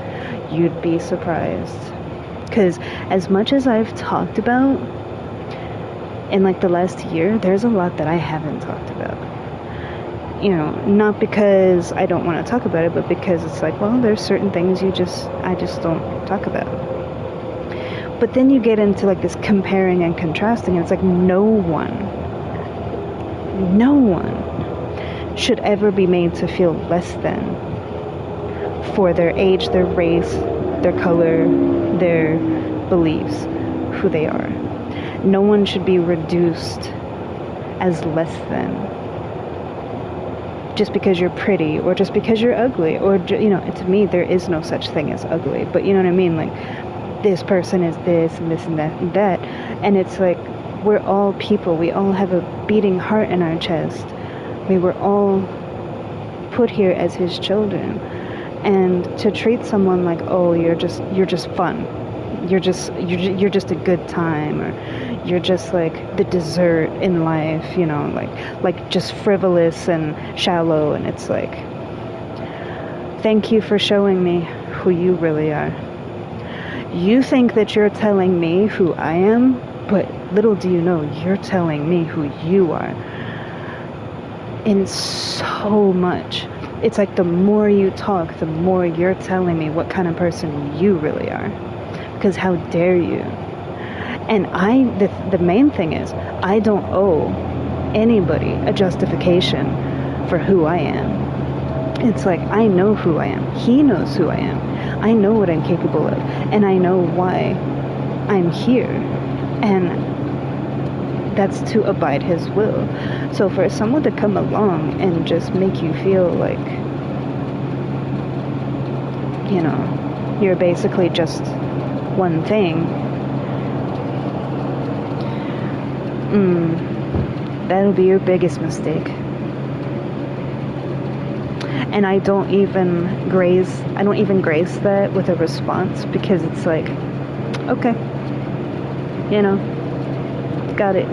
Speaker 2: You'd be surprised. Because as much as I've talked about in like the last year, there's a lot that I haven't talked about. Not because I don't want to talk about it, but because it's like, well, there's certain things I just don't talk about. But then you get into like this comparing and contrasting, and it's like no one should ever be made to feel less than for their age, their race, their color, their beliefs, who they are. No one should be reduced as less than just because you're pretty or just because you're ugly, or to me there is no such thing as ugly, but you know what I mean, like this person is this and this and that and that, and it's like we're all people, we all have a beating heart in our chest, we were all put here as his children, and to treat someone like, oh, you're just fun, you're just a good time, or you're just like the dessert in life, like just frivolous and shallow, and it's like, thank you for showing me who you really are. You think that you're telling me who I am, but little do you know, you're telling me who you are. In so much. It's like the more you talk, the more you're telling me what kind of person you really are. Because how dare you? And the main thing is, I don't owe anybody a justification for who I am. It's like, I know who I am. He knows who I am. I know what I'm capable of. And I know why I'm here. And that's to abide his will. So for someone to come along and just make you feel like, you're basically just one thing, that'll be your biggest mistake. And I don't even grace that with a response, because it's like, okay, got it.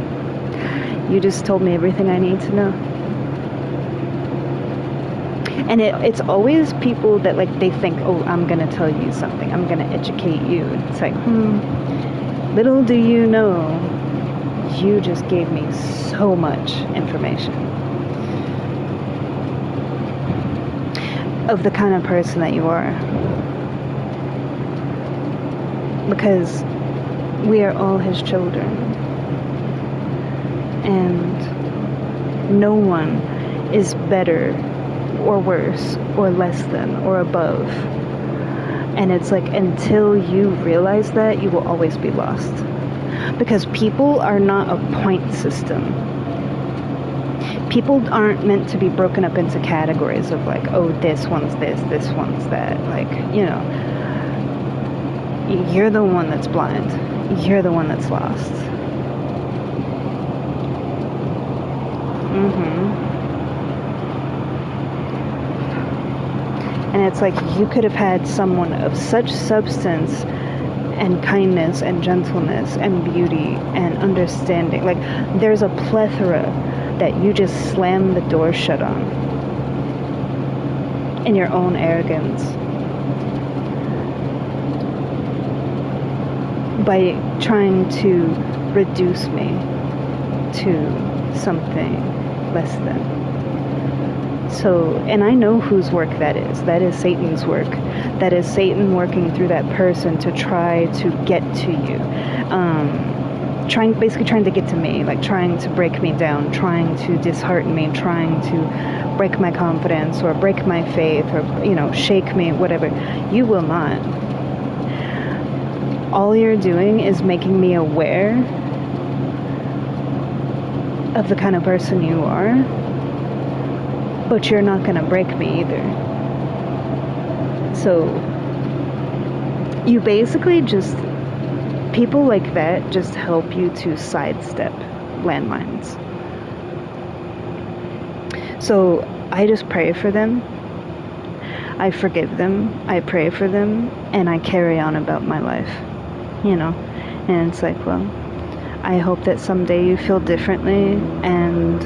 Speaker 2: You just told me everything I need to know. And it's always people that, like, they think, oh, I'm going to tell you something, I'm going to educate you. It's like, little do you know, you just gave me so much information of the kind of person that you are. Because we are all his children. And no one is better or worse or less than or above. And it's like, until you realize that, you will always be lost. Because people are not a point system. People aren't meant to be broken up into categories of like, oh, this one's this one's that. Like, you're the one that's blind. You're the one that's lost. And it's like, you could have had someone of such substance and kindness and gentleness and beauty and understanding. Like, there's a plethora that you just slam the door shut on in your own arrogance by trying to reduce me to something less than. So, and I know whose work that is. That is Satan's work. That is Satan working through that person to try to get to you. Basically trying to get to me, like trying to break me down, trying to dishearten me, trying to break my confidence or break my faith or, shake me, whatever. You will not. All you're doing is making me aware of the kind of person you are, but you're not going to break me either. So you basically just, people like that just help you to sidestep landmines. So I just pray for them. I forgive them. I pray for them. And I carry on about my life. And it's like, well, I hope that someday you feel differently, and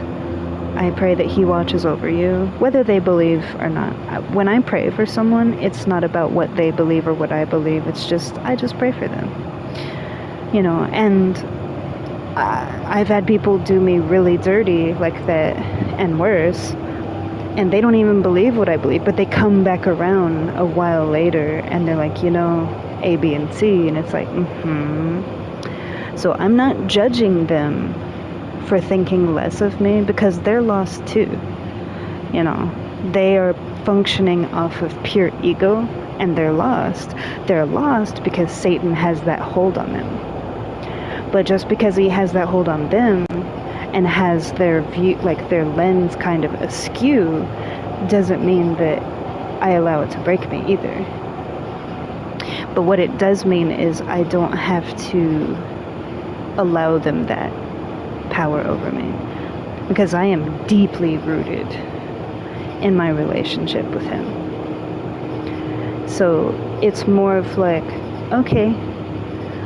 Speaker 2: I pray that he watches over you, whether they believe or not. When I pray for someone, it's not about what they believe or what I believe. It's just, I just pray for them. And I've had people do me really dirty like that and worse, and they don't even believe what I believe, but they come back around a while later and they're like, A, B, and C, and it's like, So I'm not judging them for thinking less of me, because they're lost too. They are functioning off of pure ego and they're lost. They're lost because Satan has that hold on them. But just because he has that hold on them and has their view, like their lens kind of askew, doesn't mean that I allow it to break me either. But what it does mean is I don't have to allow them that power over me, because I am deeply rooted in my relationship with him. So it's more of like, okay,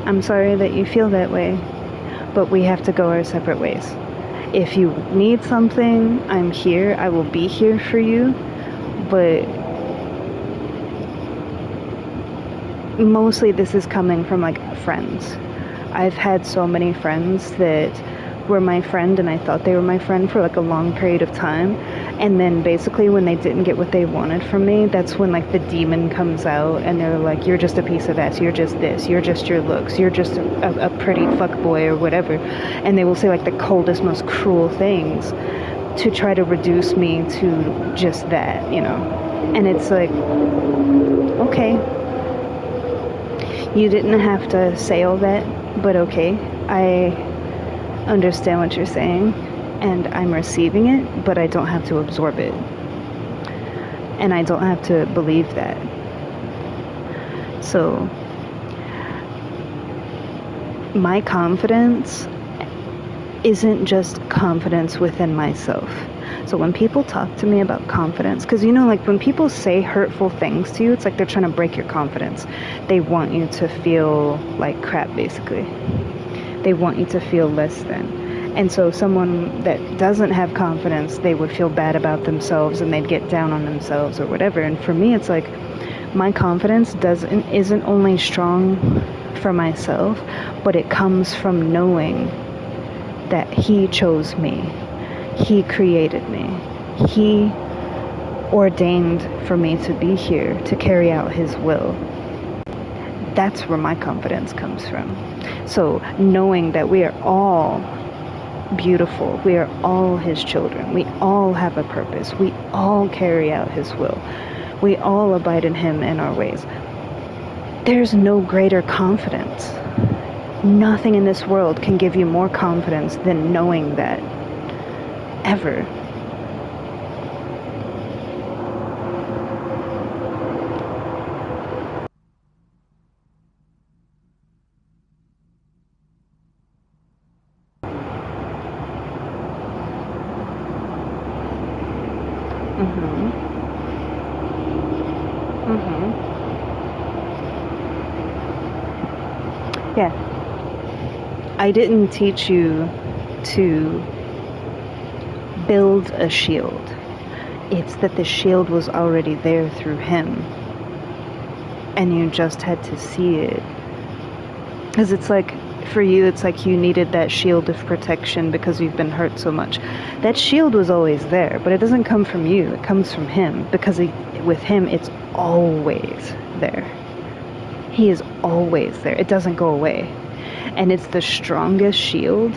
Speaker 2: I'm sorry that you feel that way, but we have to go our separate ways. If you need something, I'm here. I will be here for you. But mostly this is coming from like friends. I've had so many friends that were my friend and I thought they were my friend for like a long period of time, and then basically when they didn't get what they wanted from me, that's when like the demon comes out and they're like, you're just a piece of ass, you're just this, you're just your looks, you're just a pretty fuckboy or whatever, and they will say like the coldest, most cruel things to try to reduce me to just that, you know. And it's like, okay, you didn't have to say all that, but okay, I understand what you're saying and I'm receiving it, but I don't have to absorb it, and I don't have to believe that. So my confidence isn't just confidence within myself. So when people talk to me about confidence, because you know, like when people say hurtful things to you, it's like they're trying to break your confidence. They want you to feel like crap, basically. They want you to feel less than. And so someone that doesn't have confidence, they would feel bad about themselves and they'd get down on themselves or whatever. And for me, it's like my confidence isn't only strong for myself, but it comes from knowing that he chose me. He created me. He ordained for me to be here to carry out his will. That's where my confidence comes from. So knowing that we are all beautiful, we are all his children, we all have a purpose, we all carry out his will, we all abide in him in our ways. There's no greater confidence. Nothing in this world can give you more confidence than knowing that, ever. Yeah. I didn't teach you to build a shield. It's that the shield was already there through him, and you just had to see it. Because it's like, for you, it's like you needed that shield of protection because you've been hurt so much. That shield was always there, but it doesn't come from you. It comes from him, because with him, it's always there. He is always there. It doesn't go away. And it's the strongest shield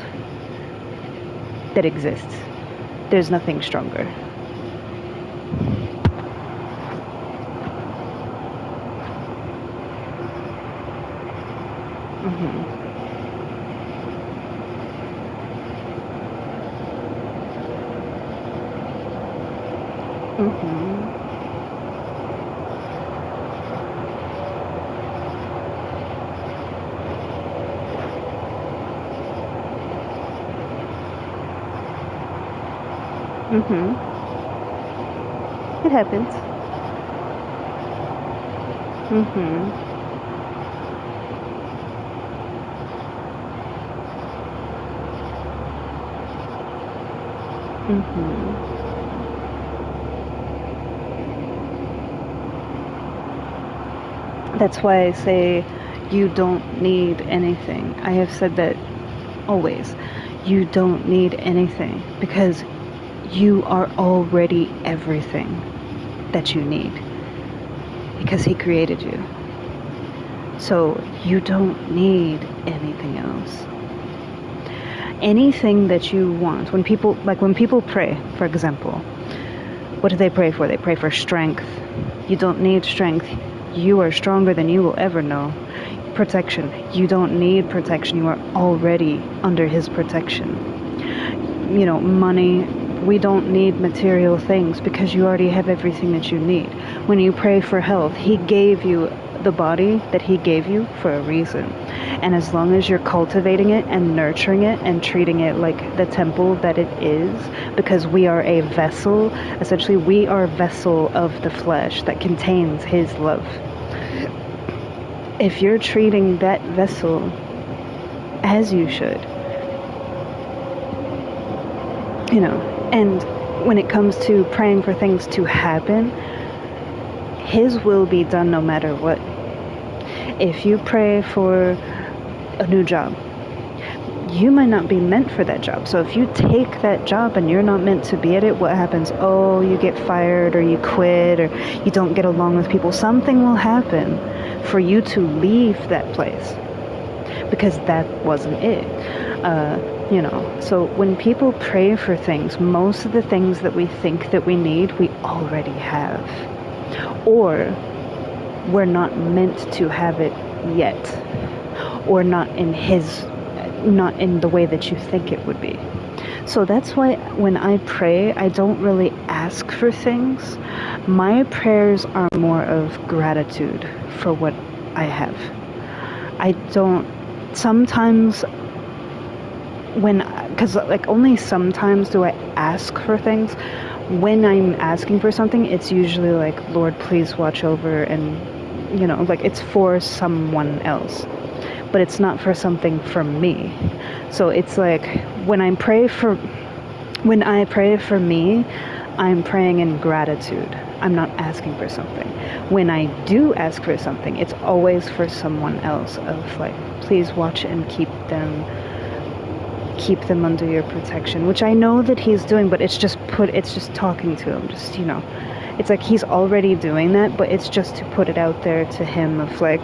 Speaker 2: that exists. There's nothing stronger. It happens. That's why I say you don't need anything. I have said that always. You don't need anything, because you are already everything that you need, because he created you. So you don't need anything else. Anything that you want, when people pray, for example, what do they pray for? They pray for strength. You don't need strength. You are stronger than you will ever know. Protection. You don't need protection. You are already under his protection. Money. We don't need material things because you already have everything that you need. When you pray for health, he gave you the body that he gave you for a reason. And as long as you're cultivating it and nurturing it and treating it like the temple that it is, because we are a vessel, essentially we are a vessel of the flesh that contains his love. If you're treating that vessel as you should, and when it comes to praying for things to happen, his will be done no matter what. If you pray for a new job, you might not be meant for that job. So if you take that job and you're not meant to be at it, what happens? Oh, you get fired, or you quit, or you don't get along with people. Something will happen for you to leave that place because that wasn't it. So when people pray for things, most of the things that we think that we need, we already have. Or we're not meant to have it yet. Or not in the way that you think it would be. So that's why when I pray, I don't really ask for things. My prayers are more of gratitude for what I have. I don't, sometimes only sometimes do I ask for things. When I'm asking for something, it's usually like, Lord, please watch over, and it's for someone else, but it's not for something for me. So it's like when I pray for me, I'm praying in gratitude. I'm not asking for something. When I do ask for something, it's always for someone else, of like, please watch and keep them under your protection, which I know that he's doing, but it's just talking to him, it's like he's already doing that, but it's just to put it out there to him of like,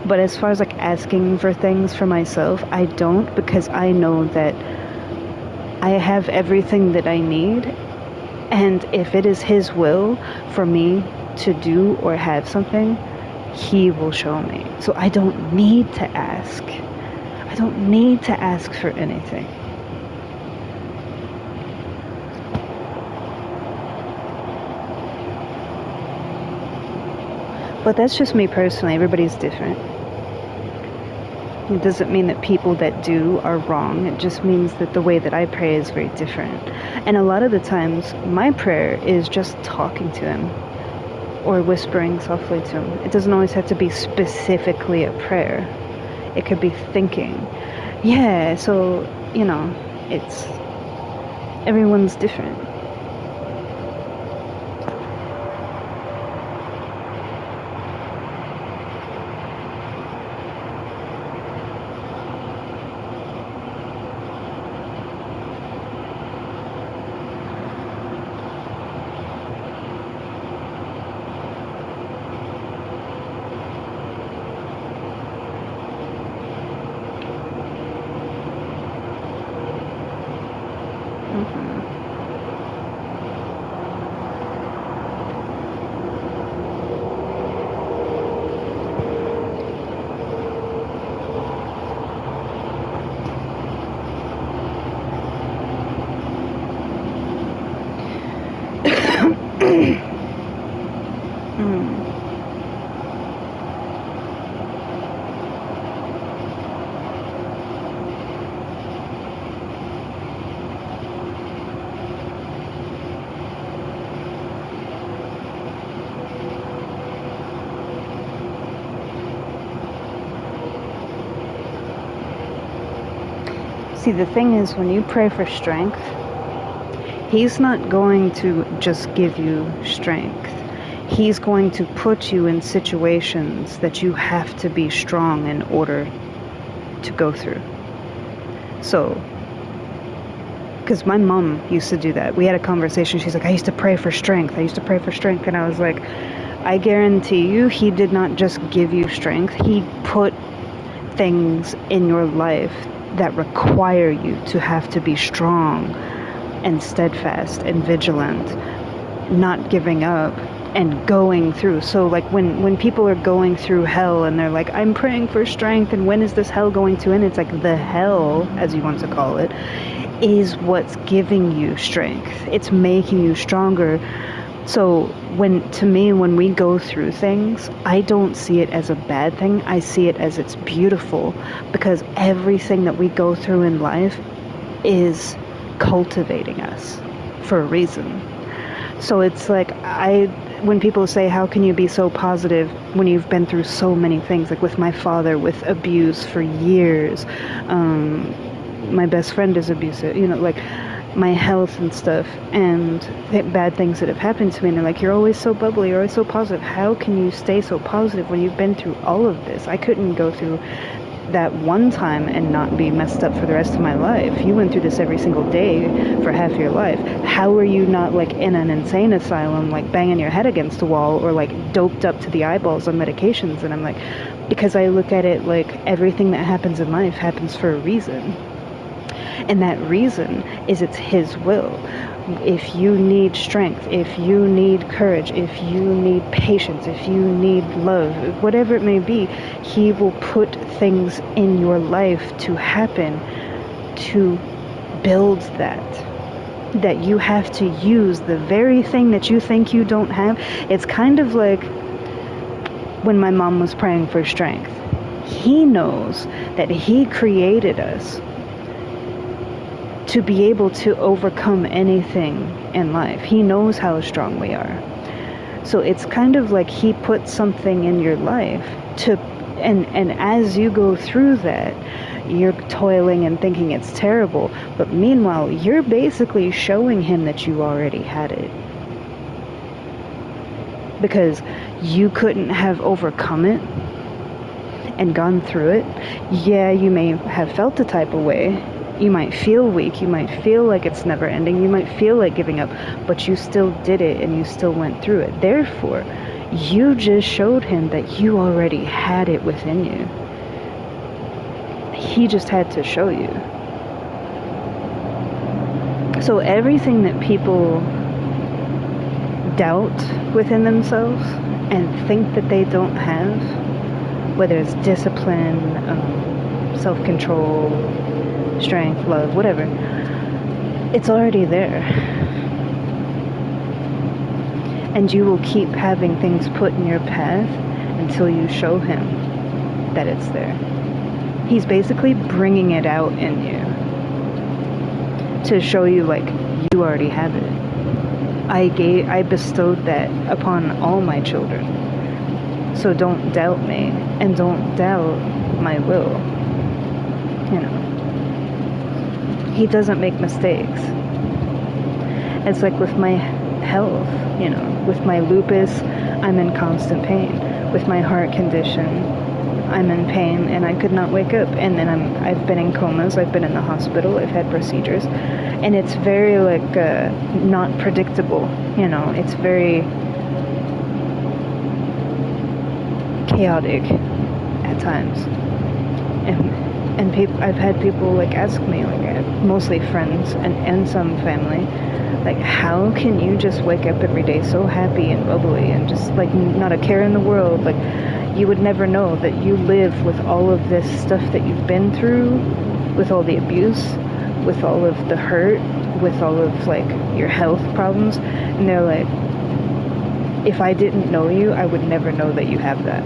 Speaker 2: but as far as like asking for things for myself, I don't, because I know that I have everything that I need, and if it is his will for me to do or have something, he will show me. So I don't need to ask. I don't need to ask for anything. But that's just me personally. Everybody's different. It doesn't mean that people that do are wrong. It just means that the way that I pray is very different. And a lot of the times, my prayer is just talking to him or whispering softly to him. It doesn't always have to be specifically a prayer. It could be thinking. Yeah, so, it's, everyone's different. See, the thing is, when you pray for strength, he's not going to just give you strength. He's going to put you in situations that you have to be strong in order to go through. So, because my mom used to do that. We had a conversation. She's like, I used to pray for strength. And I was like, I guarantee you, he did not just give you strength. He put things in your life that require you to have to be strong and steadfast and vigilant not giving up and going through. So like when people are going through hell and they're like, I'm praying for strength, and when is this hell going to end? It's like the hell, as you want to call it, is what's giving you strength. It's making you stronger. So when we go through things, I don't see it as a bad thing. I see it as it's beautiful, because everything that we go through in life is cultivating us for a reason. So it's like, when people say, how can you be so positive when you've been through so many things, like with my father, with abuse for years, my best friend is abusive, like my health and stuff, and bad things that have happened to me, and they're like, you're always so bubbly, you're always so positive. How can you stay so positive when you've been through all of this? I couldn't go through that one time and not be messed up for the rest of my life. You went through this every single day for half your life. How are you not like in an insane asylum, like banging your head against a wall, or like doped up to the eyeballs on medications? And I'm like, because I look at it like everything that happens in life happens for a reason. And that reason is it's his will. If you need strength, if you need courage, if you need patience, if you need love, whatever it may be, he will put things in your life to happen to build that you have to use the very thing that you think you don't have. It's kind of like when my mom was praying for strength. He knows that he created us to be able to overcome anything in life. He knows how strong we are. So it's kind of like he put something in your life and as you go through that, you're toiling and thinking it's terrible, but meanwhile, you're basically showing him that you already had it. Because you couldn't have overcome it and gone through it. Yeah, you may have felt the type of way. You might feel weak, you might feel like it's never ending, you might feel like giving up, but you still did it and you still went through it. Therefore, you just showed him that you already had it within you. He just had to show you. So everything that people doubt within themselves and think that they don't have, whether it's discipline, self-control, strength, love, whatever, it's already there. And you will keep having things put in your path until you show him that it's there. He's basically bringing it out in you to show you like you already have it. I bestowed that upon all my children. So don't doubt me and don't doubt my will. He doesn't make mistakes. It's like with my health, with my lupus, I'm in constant pain. With my heart condition, I'm in pain and I could not wake up. And then I've been in comas, I've been in the hospital, I've had procedures. And it's very not predictable, it's very chaotic at times. And I've had people ask me, mostly friends and some family, how can you just wake up every day so happy and bubbly and just not a care in the world? You would never know that you live with all of this stuff that you've been through, with all the abuse, with all of the hurt, with all of your health problems. And they're like, if I didn't know you, I would never know that you have that.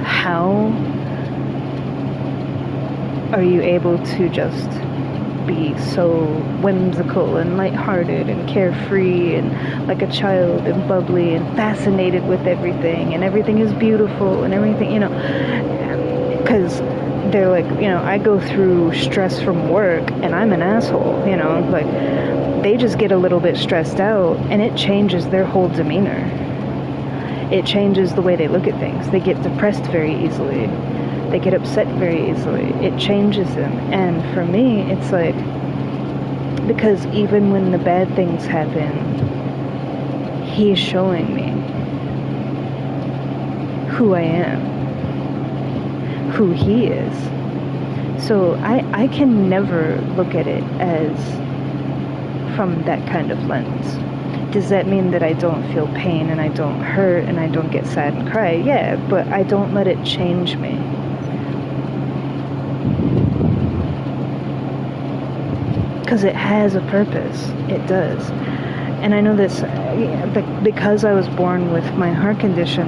Speaker 2: How are you able to just be so whimsical and lighthearted and carefree and like a child and bubbly and fascinated with everything and everything is beautiful and everything, because they're I go through stress from work and I'm an asshole, they just get a little bit stressed out and it changes their whole demeanor. It changes the way they look at things. They get depressed very easily. They get upset very easily. It changes them. And for me, it's because even when the bad things happen, he's showing me who I am, who he is. So I can never look at it as from that kind of lens. Does that mean that I don't feel pain and I don't hurt and I don't get sad and cry? Yeah, but I don't let it change me. Because it has a purpose. It does. And I know this because I was born with my heart condition.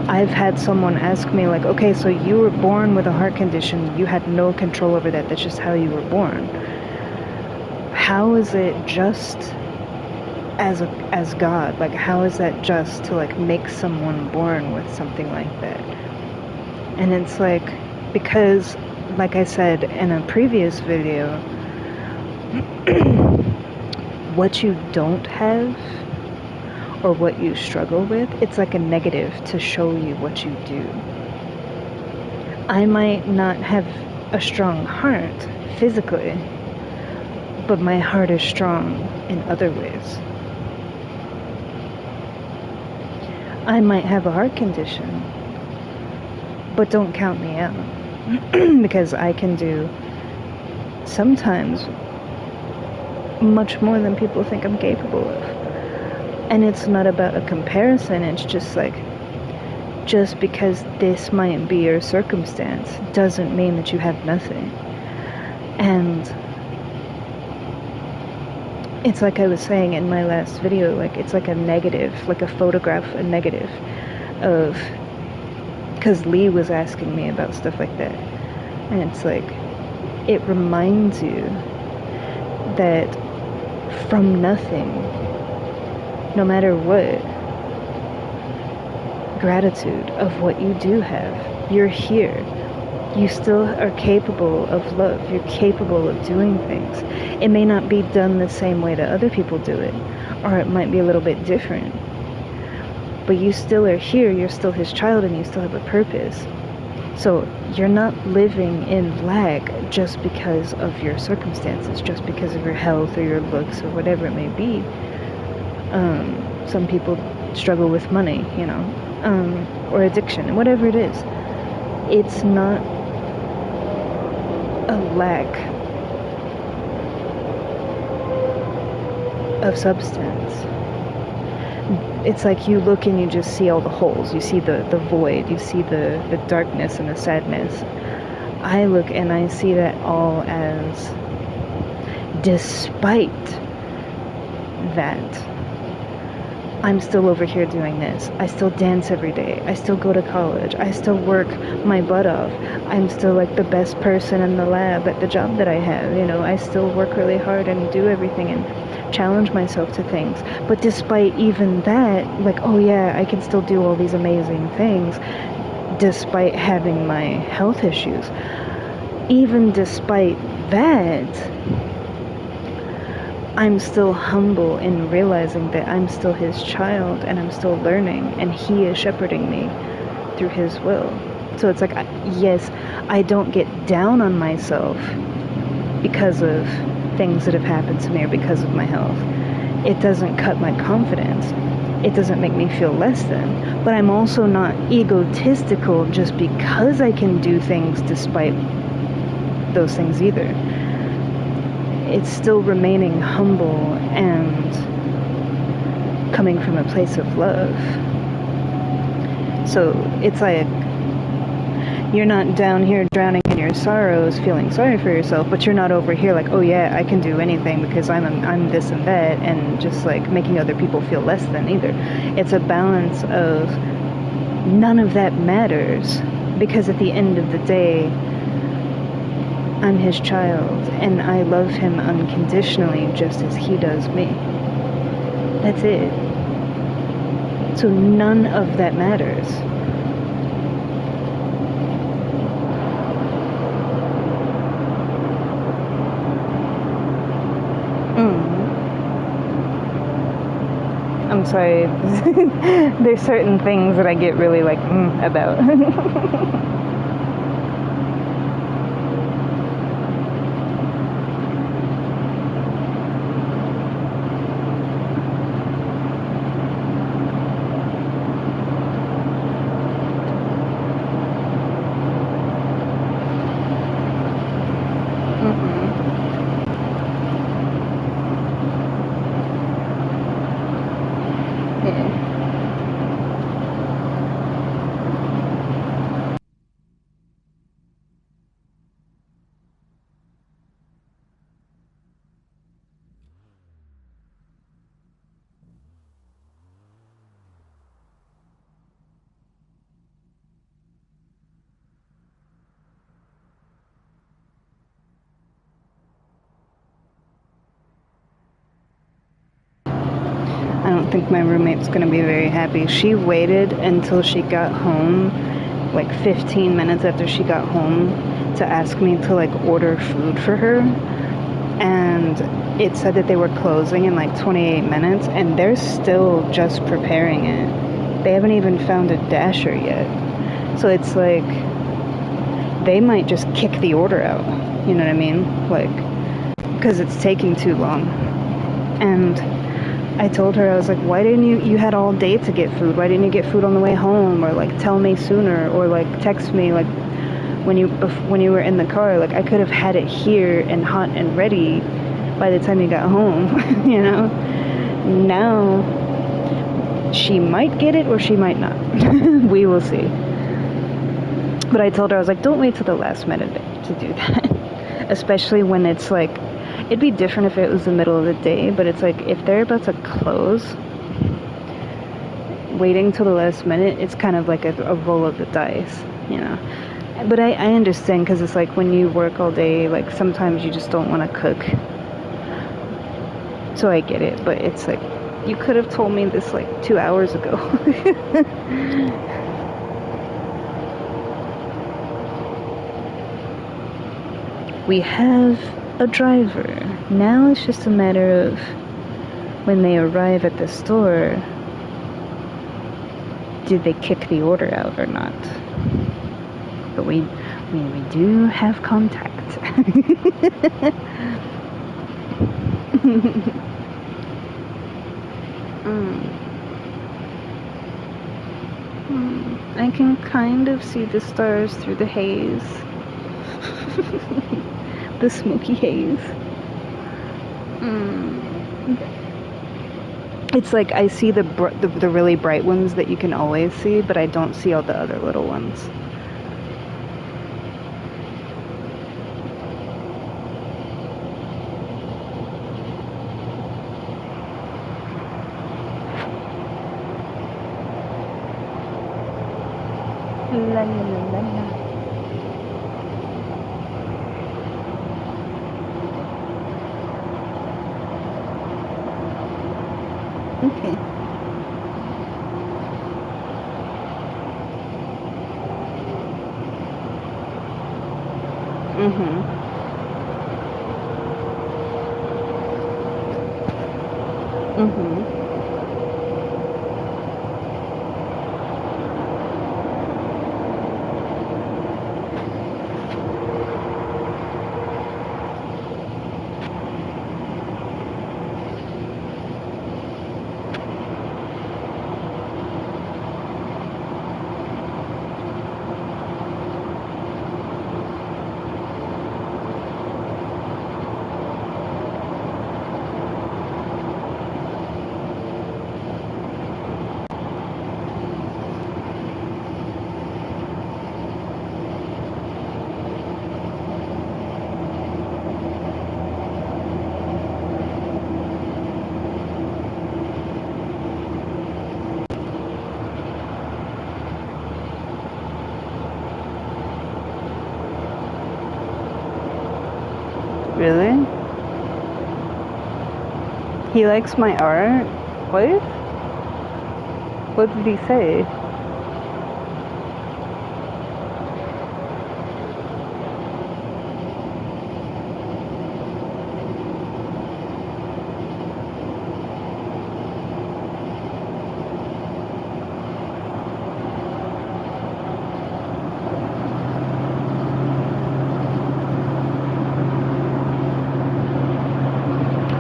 Speaker 2: I've had someone ask me, like, okay, so you were born with a heart condition. You had no control over that. That's just how you were born. How is it just as God? Like, how is that just to, like, make someone born with something like that? And it's like, because, like I said in a previous video, what you don't have or what you struggle with, it's like a negative to show you what you do. I might not have a strong heart physically, but my heart is strong in other ways. I might have a heart condition, but don't count me out because I can do sometimes much more than people think I'm capable of. And it's not about a comparison, it's just like, just because this might be your circumstance doesn't mean that you have nothing. And it's like I was saying in my last video, like, it's like a negative, like a photograph, a negative of, because Lee was asking me about stuff like that, and it's like, it reminds you that from nothing, no matter what, gratitude of what you do have. You're here. You still are capable of love. You're capable of doing things. It may not be done the same way that other people do it, or it might be a little bit different. But you still are here. You're still his child, and you still have a purpose. So you're not living in lack just because of your circumstances, just because of your health or your looks or whatever it may be. Some people struggle with money, you know, or addiction, whatever it is. It's not a lack of substance. It's like you look and you just see all the holes. You see the void. You see the darkness and the sadness. I look and I see that all as, despite that, I'm still over here doing this. I still dance every day. I still go to college. I still work my butt off. I'm still like the best person in the lab at the job that I have. You know, I still work really hard and do everything and challenge myself to things. But despite even that, like, oh yeah, I can still do all these amazing things despite having my health issues. Even despite that, I'm still humble in realizing that I'm still his child and I'm still learning, and he is shepherding me through his will. So it's like, yes, I don't get down on myself because of things that have happened to me or because of my health. It doesn't cut my confidence. It doesn't make me feel less than. But I'm also not egotistical just because I can do things despite those things either. It's still remaining humble and coming from a place of love. So it's like, you're not down here drowning in your sorrows, feeling sorry for yourself, but you're not over here like, oh yeah, I can do anything because I'm this and that, and just like making other people feel less than either. It's a balance of none of that matters, because at the end of the day, I'm his child, and I love him unconditionally just as he does me. That's it. So none of that matters. I'm sorry. There's certain things that I get really like about. think my roommate's gonna be very happy. She waited until she got home, like 15 minutes after she got home, to ask me to like order food for her. And it said that they were closing in like 28 minutes, and they're still just preparing it. They haven't even found a dasher yet. So it's like, they might just kick the order out. You know what I mean? Like, because it's taking too long. And I told her, I was like, why didn't you had all day to get food. Why didn't you get food on the way home? Or like tell me sooner, or like text me like when you were in the car. Like, I could have had it here and hot and ready by the time you got home. You know? Now she might get it or she might not. We will see. But I told her, I was like, don't wait till the last minute to do that. Especially when it's like, it'd be different if it was the middle of the day, but it's like, if they're about to close, waiting till the last minute, it's kind of like a roll of the dice, you know. But I understand, because it's like, when you work all day, like, sometimes you just don't want to cook. So I get it, but it's like, you could have told me this like 2 hours ago. We have a driver. Now it's just a matter of when they arrive at the store, did they kick the order out or not? But we do have contact. I can kind of see the stars through the haze. The smoky haze. It's like, I see the really bright ones that you can always see, but I don't see all the other little ones. La la la la la. Okay. Really? He likes my art? What? What did he say?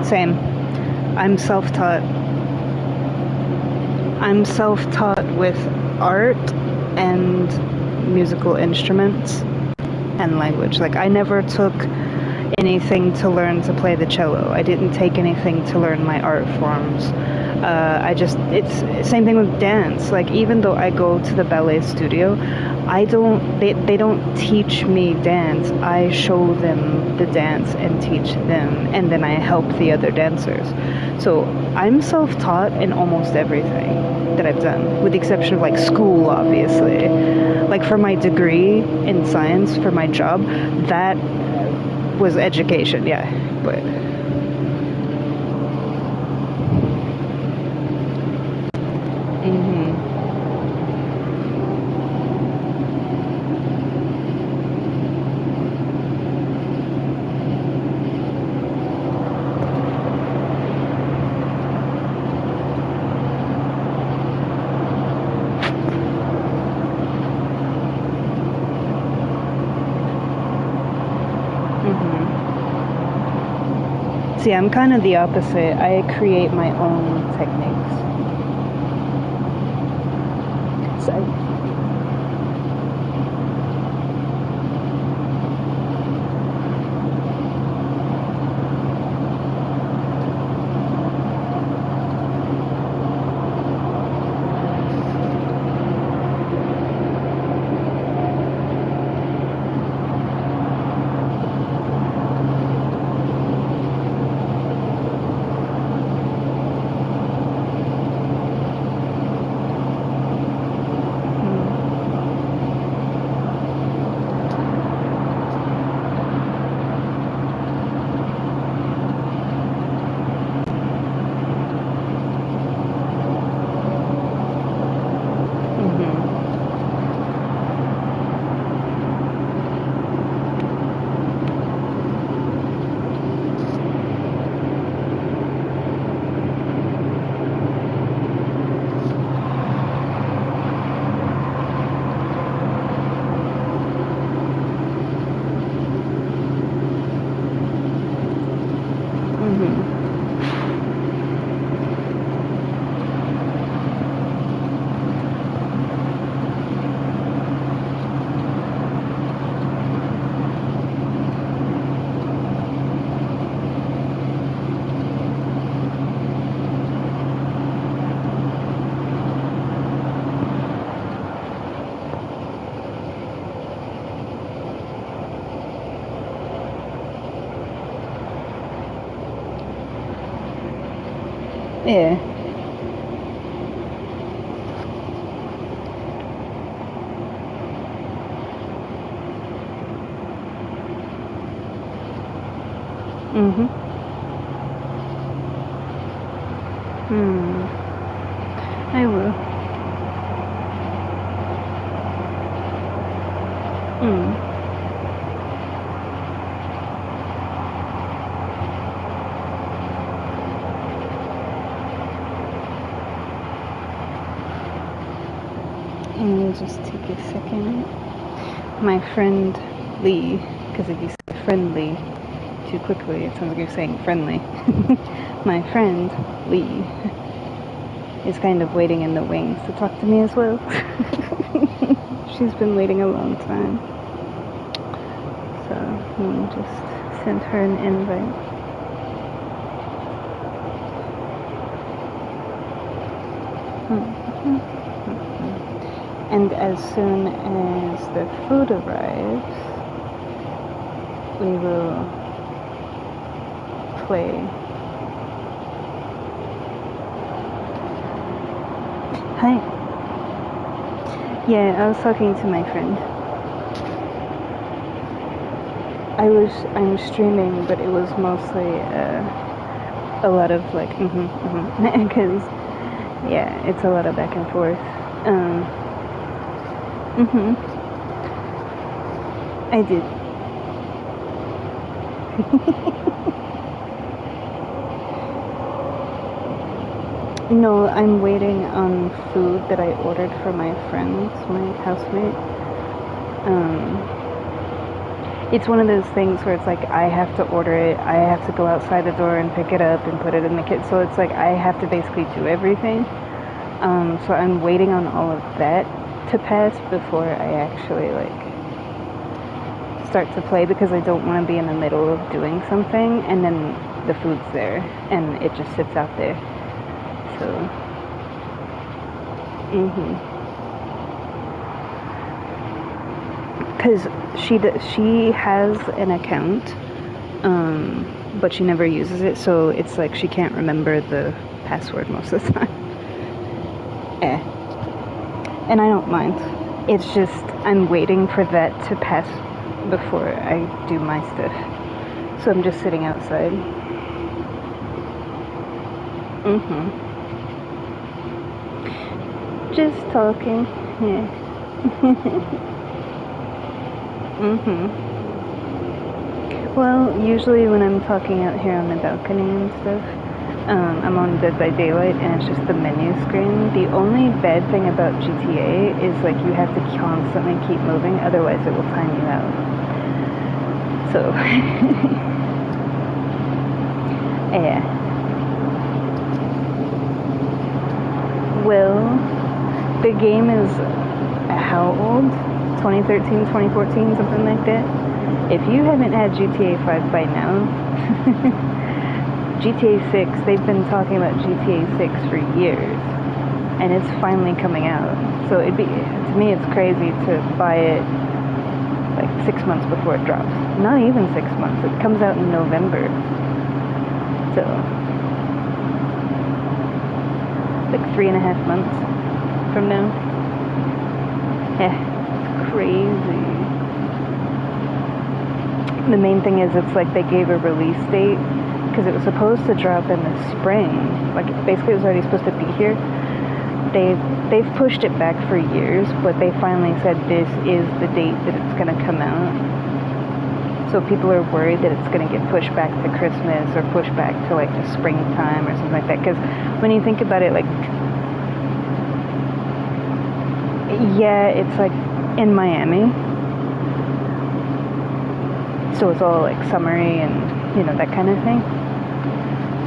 Speaker 2: Same. I'm self-taught. I'm self-taught with art and musical instruments and language. Like, I never took anything to learn to play the cello. I didn't take anything to learn my art forms. It's same thing with dance. Like, even though I go to the ballet studio, they don't teach me dance. I show them the dance and teach them, and then I help the other dancers. So I'm self-taught in almost everything that I've done, with the exception of like school, obviously. Like, for my degree in science, for my job, that was education, yeah, but See, I'm kind of the opposite. I create my own techniques. So, yeah. Mm-hmm. I will. And just take a second. My friend Lee, because if you say friendly too quickly, it sounds like you're saying friendly. My friend Lee is kind of waiting in the wings to talk to me as well. She's been waiting a long time. So let me just send her an invite. And as soon as the food arrives, we will play. Hi. Yeah, I was talking to my friend. I'm streaming, but it was mostly a lot of like because yeah, it's a lot of back and forth. I did. No, I'm waiting on food that I ordered for my friends, my housemate. It's one of those things where it's like I have to order it, I have to go outside the door and pick it up and put it in the kitchen. So it's like I have to basically do everything. So I'm waiting on all of that to pass before I actually like start to play, because I don't want to be in the middle of doing something and then the food's there and it just sits out there. So because she has an account, but she never uses it, so it's like she can't remember the password most of the time. And I don't mind. It's just I'm waiting for that to pass before I do my stuff. So I'm just sitting outside. Just talking. Yeah. Well, usually when I'm talking out here on the balcony and stuff, I'm on Dead by Daylight and it's just the menu screen. The only bad thing about GTA is like you have to constantly keep moving, otherwise it will time you out. So
Speaker 1: Yeah. Well, the game is how old? 2013, 2014, something like that. If you haven't had GTA 5 by now, GTA 6, they've been talking about GTA 6 for years, and it's finally coming out. So to me, it's crazy to buy it like 6 months before it drops. Not even 6 months. It comes out in November. So, like 3.5 months from now. Yeah, it's crazy. The main thing is it's like they gave a release date because it was supposed to drop in the spring. Like basically it was already supposed to be here. They've pushed it back for years, but they finally said this is the date that it's gonna come out. So people are worried that it's gonna get pushed back to Christmas or pushed back to like the springtime or something like that. Because when you think about it, like, yeah, it's like in Miami, so it's all like summery and that kind of thing.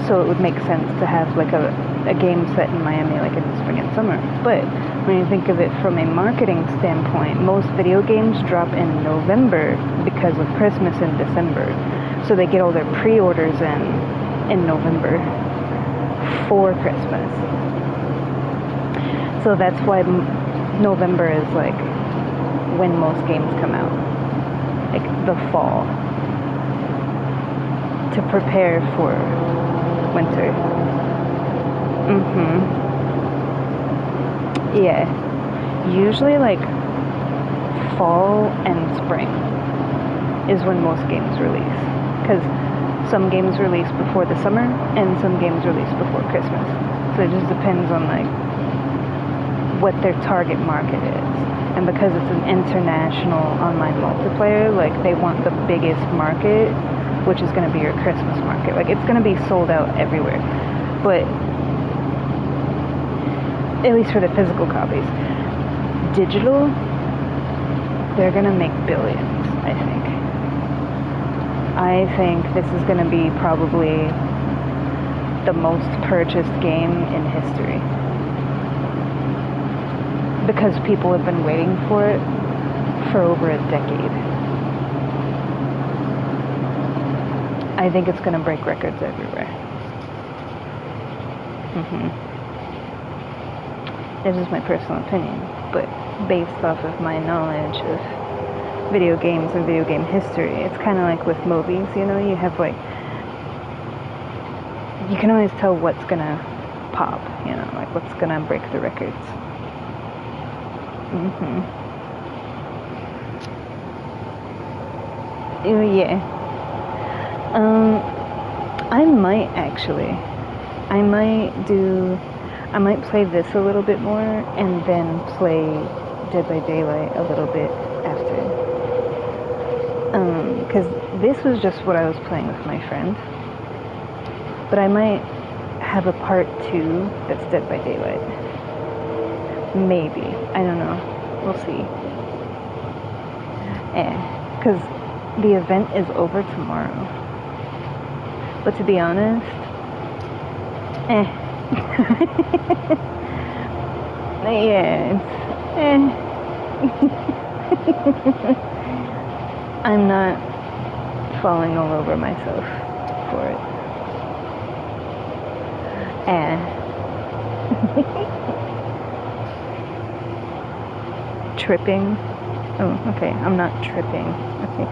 Speaker 1: So it would make sense to have like a game set in Miami like in the spring and summer. But when you think of it from a marketing standpoint, most video games drop in November because of Christmas in December. So they get all their pre-orders in November for Christmas. So that's why November is like when most games come out, like the fall, to prepare for winter. Yeah. Usually like fall and spring is when most games release. Because some games release before the summer and some games release before Christmas. So it just depends on like what their target market is. And because it's an international online multiplayer, like they want the biggest market, which is going to be your Christmas market. Like, it's going to be sold out everywhere. But, at least for the physical copies. Digital, they're going to make billions, I think. I think this is going to be probably the most purchased game in history. Because people have been waiting for it for over a decade. I think it's going to break records everywhere. This is my personal opinion, but based off of my knowledge of video games and video game history, it's kind of like with movies, you have like, you can always tell what's going to pop, like what's going to break the records. Yeah. I might actually. I might play this a little bit more and then play Dead by Daylight a little bit after. Because this was just what I was playing with my friend. But I might have a part 2 that's Dead by Daylight. Maybe. I don't know. We'll see. Because the event is over tomorrow. But to be honest, yeah, I'm not falling all over myself for it. Tripping? Oh, okay, I'm not tripping. Okay.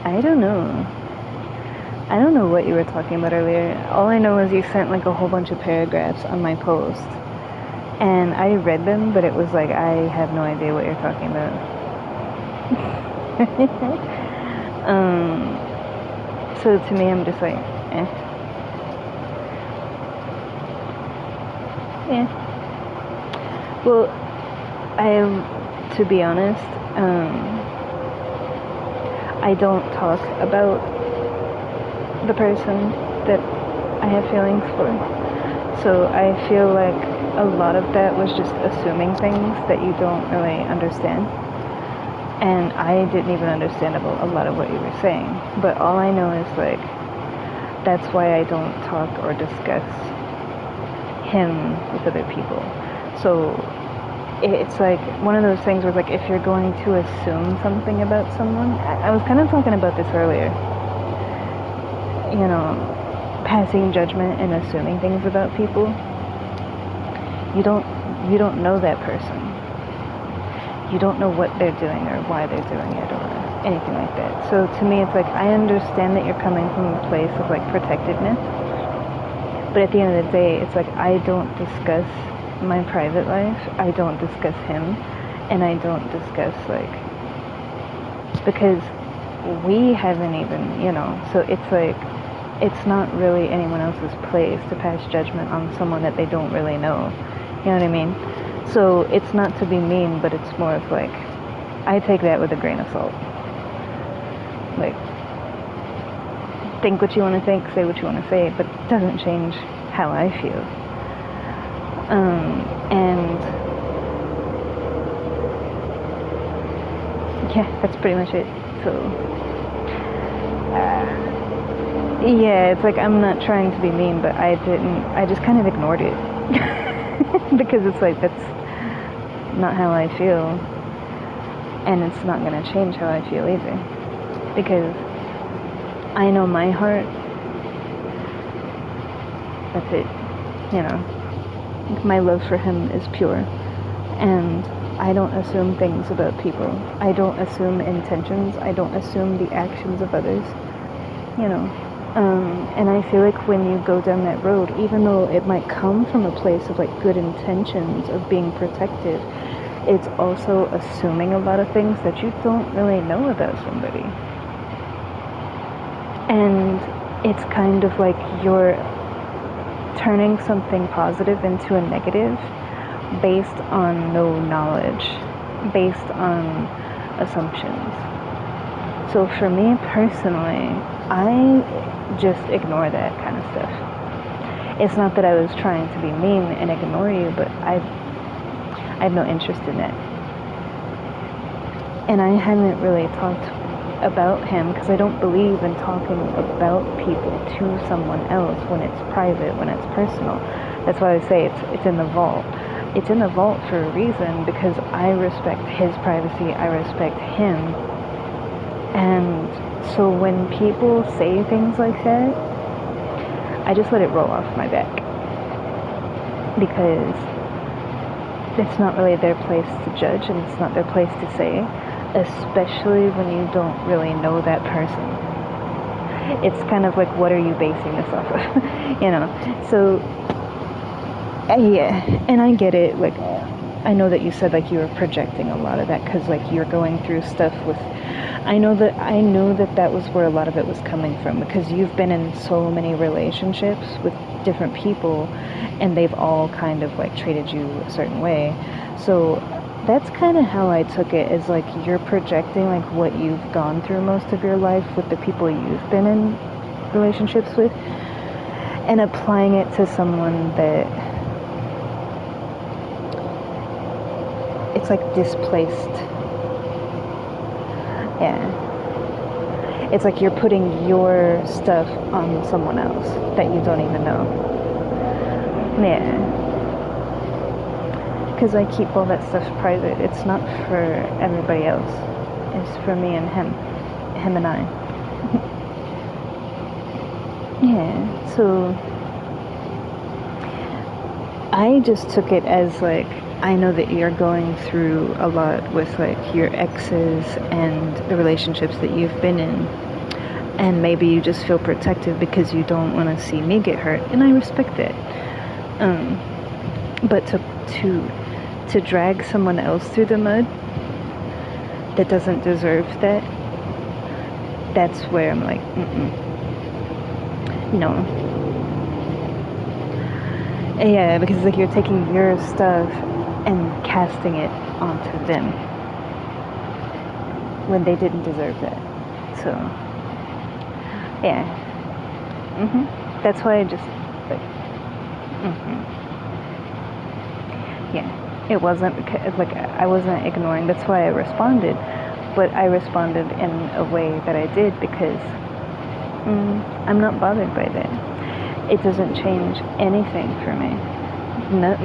Speaker 1: I don't know what you were talking about earlier. All I know is you sent like a whole bunch of paragraphs on my post. And I read them, but it was like, I have no idea what you're talking about. So to me, I'm just like, Well, to be honest, I don't talk about the person that I have feelings for. So I feel like a lot of that was just assuming things that you don't really understand. And I didn't even understand about a lot of what you were saying. But all I know is like, that's why I don't talk or discuss him with other people. So it's like one of those things where like, if you're going to assume something about someone, I was kind of talking about this earlier, you know, passing judgment and assuming things about people. You don't know that person. You don't know what they're doing or why they're doing it or anything like that. So to me, it's like, I understand that you're coming from a place of like protectiveness, but at the end of the day, it's like, I don't discuss my private life. I don't discuss him, and I don't discuss like, because we haven't even, you know, so it's like, it's not really anyone else's place to pass judgment on someone that they don't really know. You know what I mean? So it's not to be mean, but it's more of like, I take that with a grain of salt. Like, think what you want to think, say what you want to say, but it doesn't change how I feel. And yeah, that's pretty much it. So yeah, it's like, I'm not trying to be mean, but I just kind of ignored it. Because it's like, that's not how I feel, and it's not going to change how I feel either, because I know my heart. That's it, you know. My love for him is pure, and I don't assume things about people. I don't assume intentions. I don't assume the actions of others, you know. And I feel like when you go down that road, even though it might come from a place of like good intentions of being protective, it's also assuming a lot of things that you don't really know about somebody. And it's kind of like you're turning something positive into a negative based on no knowledge, based on assumptions. So for me personally, I just ignore that kind of stuff. It's not that I was trying to be mean and ignore you, but I have no interest in that. And I haven't really talked about him because I don't believe in talking about people to someone else when it's private, when it's personal. That's why I say it's in the vault. It's in the vault for a reason, because I respect his privacy, I respect him. And so when people say things like that, I just let it roll off my back, because it's not really their place to judge, and it's not their place to say, especially when you don't really know that person. It's kind of like, what are you basing this off of? You know? So yeah, and I get it. Like, I know that you said like you were projecting a lot of that because like you're going through stuff with. I know that that was where a lot of it was coming from, because you've been in so many relationships with different people, and they've all kind of like treated you a certain way. So that's kind of how I took it, is like you're projecting like what you've gone through most of your life with the people you've been in relationships with, and applying it to someone that it's like displaced. Yeah. It's like you're putting your stuff on someone else that you don't even know. Yeah. Because I keep all that stuff private. It's not for everybody else. It's for me and him. Him and I. Yeah. So I just took it as like, I know that you're going through a lot with like your exes and the relationships that you've been in, and maybe you just feel protective because you don't want to see me get hurt, and I respect that. But to drag someone else through the mud that doesn't deserve that, that's where I'm like, no. Yeah, because like you're taking your stuff and casting it onto them when they didn't deserve that. So yeah. That's why I just like it wasn't like I wasn't ignoring. That's why I responded, but I responded in a way that I did because I'm not bothered by that. It doesn't change anything for me.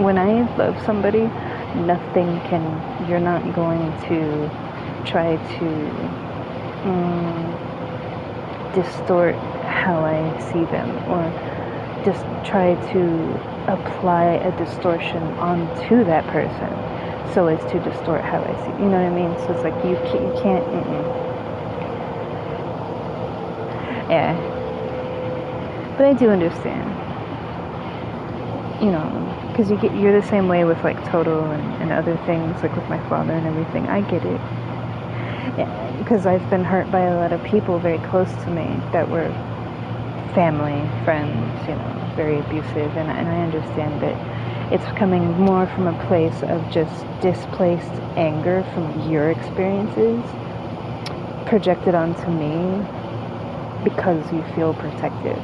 Speaker 1: When I love somebody, nothing can. You're not going to try to distort how I see them, or just try to apply a distortion onto that person so as to distort how I see. You know what I mean? So it's like you can't. Yeah, but I do understand. You know, because you're the same way with like Toto and other things, like with my father and everything. I get it. Yeah, because I've been hurt by a lot of people very close to me that were family, friends, you know, very abusive, and I understand that it's coming more from a place of just displaced anger from your experiences projected onto me because you feel protective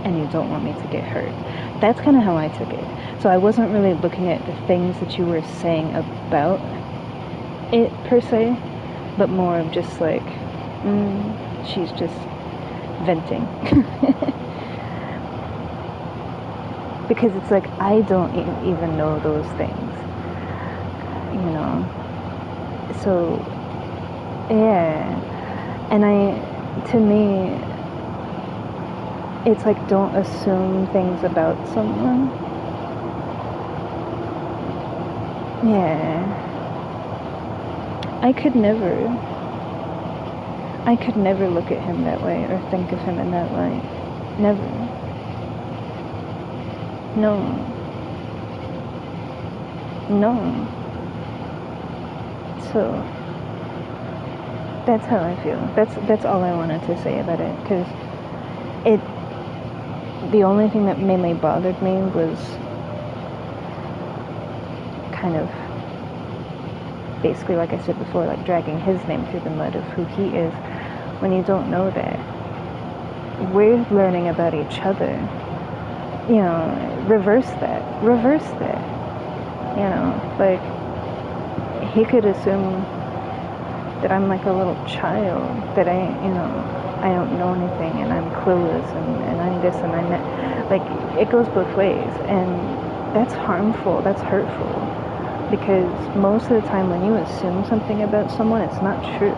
Speaker 1: and you don't want me to get hurt. That's kind of how I took it. So I wasn't really looking at the things that you were saying about it per se, but more of just like, she's just venting. Because it's like, I don't even know those things, you know. So, yeah. And to me, it's like, don't assume things about someone. Yeah. I could never look at him that way or think of him in that light. Never. No. So that's how I feel. That's all I wanted to say about it, because the only thing that mainly bothered me was kind of basically, like I said before, like dragging his name through the mud of who he is when you don't know that. We're learning about each other. You know, reverse that. You know, like, he could assume that I'm like a little child, that I don't know anything, and I'm clueless, and I'm this and I'm that. Like, it goes both ways, and that's harmful, that's hurtful, because most of the time when you assume something about someone, it's not true.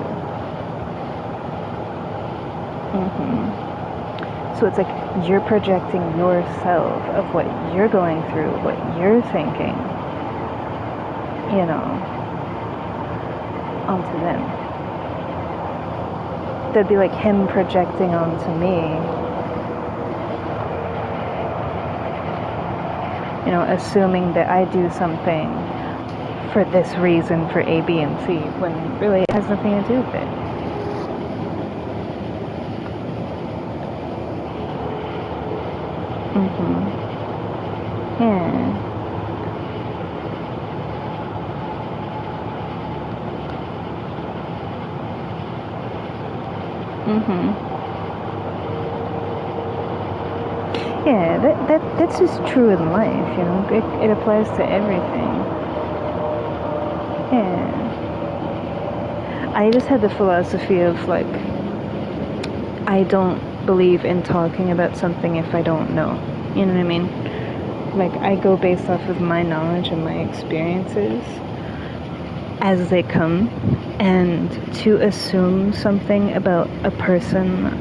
Speaker 1: So it's like you're projecting yourself of what you're going through, what you're thinking, you know, onto them. That'd be like him projecting onto me, you know, assuming that I do something for this reason, for A, B, and C, when really it has nothing to do with it. Yeah. Yeah, that's just true in life, you know. It applies to everything. Yeah. I just had the philosophy of like, I don't believe in talking about something if I don't know. You know what I mean? Like, I go based off of my knowledge and my experiences as they come, and to assume something about a person,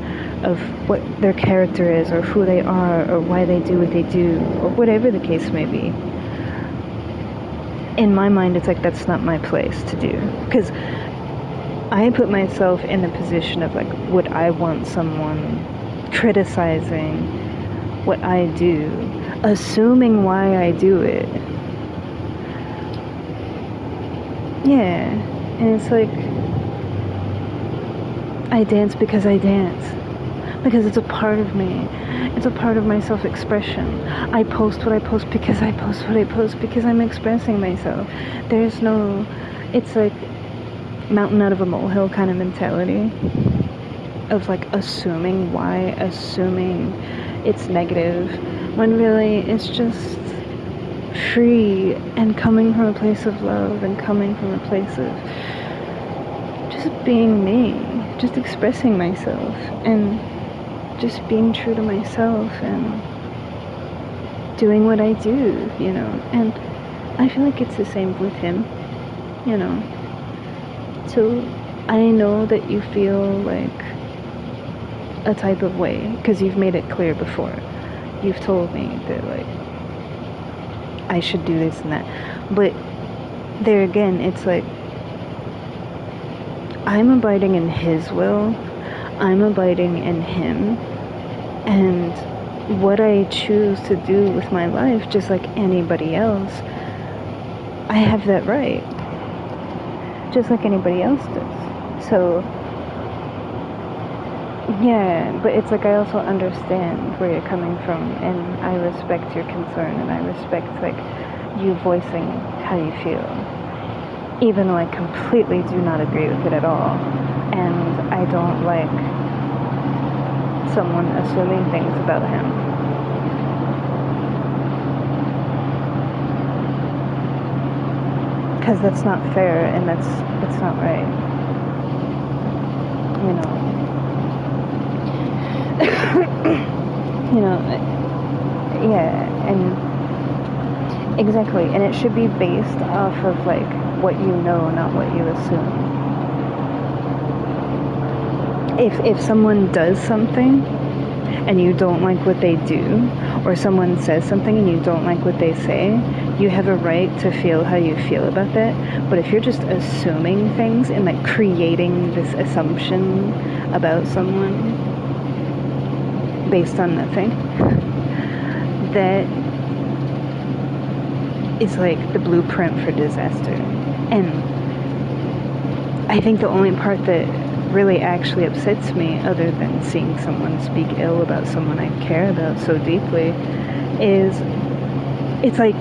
Speaker 1: of what their character is, or who they are, or why they do what they do, or whatever the case may be, in my mind, it's like, that's not my place to do. Because I put myself in the position of like, would I want someone criticizing what I do, assuming why I do it? Yeah. And it's like, I dance because I dance, because it's a part of me. It's a part of my self-expression. I post what I post because I post what I post, because I'm expressing myself. There's no, it's like mountain out of a molehill kind of mentality of like assuming it's negative, when really it's just
Speaker 2: free and coming from a place of love and coming from a place of just being me, just expressing myself and just being true to myself and doing what I do, you know. And I feel like it's the same with him, you know. So I know that you feel like a type of way because you've made it clear before. You've told me that like I should do this and that. But there again, it's like I'm abiding in his will. I'm abiding in him. And what I choose to do with my life, just like anybody else, I have that right. Just like anybody else does. So, yeah, but it's like I also understand where you're coming from, and I respect your concern, and I respect like you voicing how you feel, even though I completely do not agree with it at all, and I don't like someone assuming things about him. Because that's not fair, and that's not right, you know. You know, yeah, and exactly, and it should be based off of like what you know, not what you assume. If someone does something and you don't like what they do, or someone says something and you don't like what they say, you have a right to feel how you feel about that. But if you're just assuming things and like creating this assumption about someone based on nothing, that is like the blueprint for disaster. And I think the only part that really actually upsets me, other than seeing someone speak ill about someone I care about so deeply, is it's like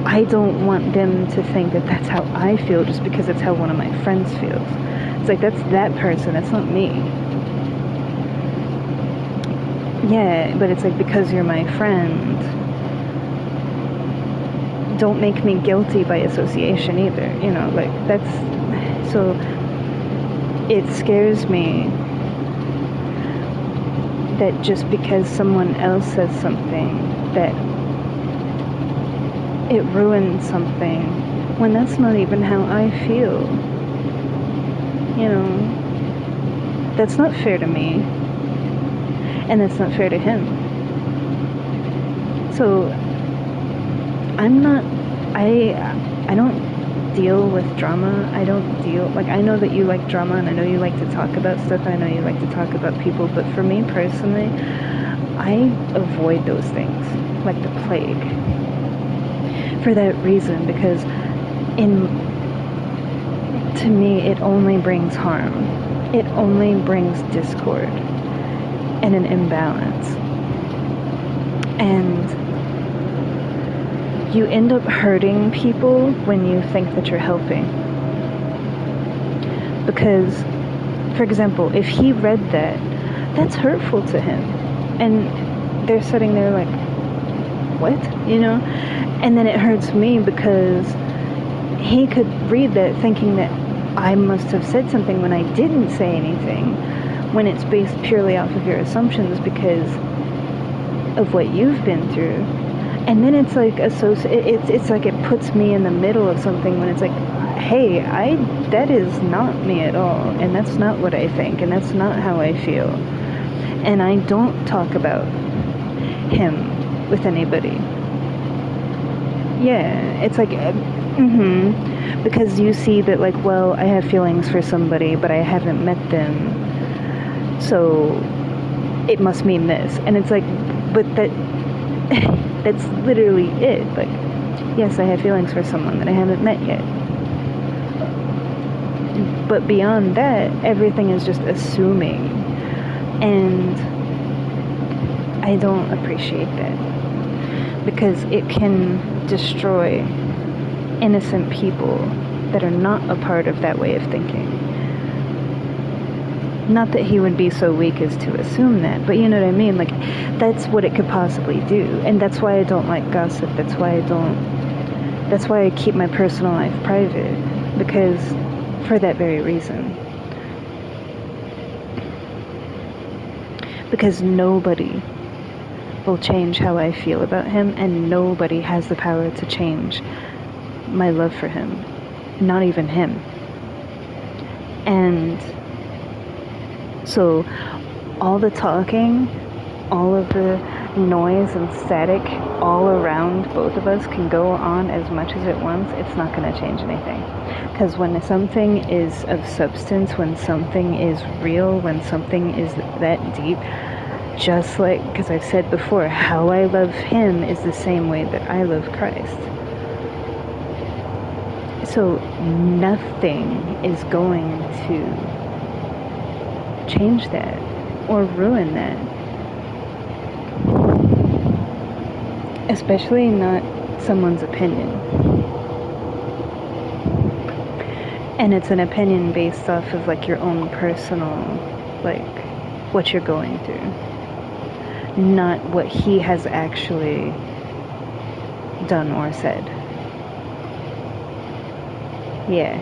Speaker 2: I don't want them to think that that's how I feel just because it's how one of my friends feels. It's like that's that person, that's not me. Yeah, but it's like because you're my friend, don't make me guilty by association either, you know, like that's so. It scares me that just because someone else says something that it ruins something when that's not even how I feel. You know, that's not fair to me, and that's not fair to him. So I don't deal with drama. I don't deal, like, I know that you like drama, and I know you like to talk about stuff, I know you like to talk about people, but for me personally, I avoid those things like the plague. For that reason, because to me, it only brings harm. It only brings discord and an imbalance. And you end up hurting people when you think that you're helping. Because, for example, if he read that, that's hurtful to him. And they're sitting there like, what? You know? And then it hurts me because he could read that thinking that I must have said something when I didn't say anything, when it's based purely off of your assumptions because of what you've been through. And then it's like it's like it puts me in the middle of something when it's like, hey, that is not me at all, and that's not what I think, and that's not how I feel. And I don't talk about him with anybody. Yeah, it's like, because you see that, like, well, I have feelings for somebody, but I haven't met them, so it must mean this. And it's like, but that's literally it. Like, yes, I have feelings for someone that I haven't met yet. But beyond that, everything is just assuming. And I don't appreciate that. Because it can destroy innocent people that are not a part of that way of thinking. Not that he would be so weak as to assume that, but you know what I mean? Like, that's what it could possibly do. And that's why I don't like gossip. That's why I keep my personal life private. Because, for that very reason. Because nobody will change how I feel about him, and nobody has the power to change my love for him. Not even him. And so all the talking, all of the noise and static all around both of us can go on as much as it wants. It's not going to change anything. Because when something is of substance, when something is real, when something is that deep, just like, because I've said before, how I love him is the same way that I love Christ. So nothing is going to change that or ruin that. Especially not someone's opinion. And it's an opinion based off of like your own personal, like what you're going through. Not what he has actually done or said. Yeah.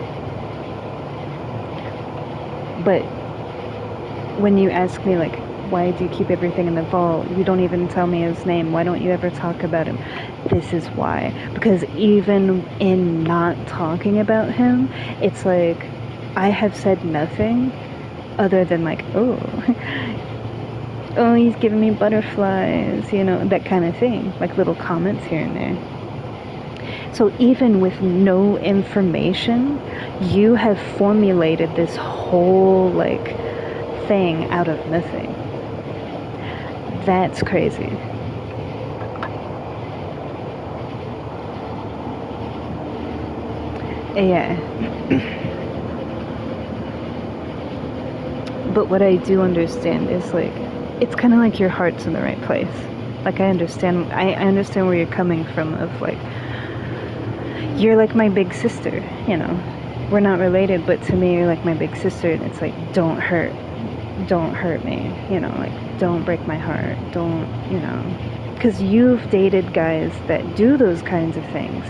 Speaker 2: But when you ask me, like, why do you keep everything in the vault? You don't even tell me his name. Why don't you ever talk about him? This is why. Because even in not talking about him, it's like, I have said nothing other than like, oh, oh, he's giving me butterflies, you know, that kind of thing. Like little comments here and there. So even with no information, you have formulated this whole, like, thing out of nothing. That's crazy. Yeah. But what I do understand is, like, it's kind of like your heart's in the right place. Like, I understand where you're coming from of, like, you're like my big sister, you know. We're not related, but to me, you're like my big sister, and it's like, don't hurt me, you know, like, don't break my heart, don't, you know, because you've dated guys that do those kinds of things.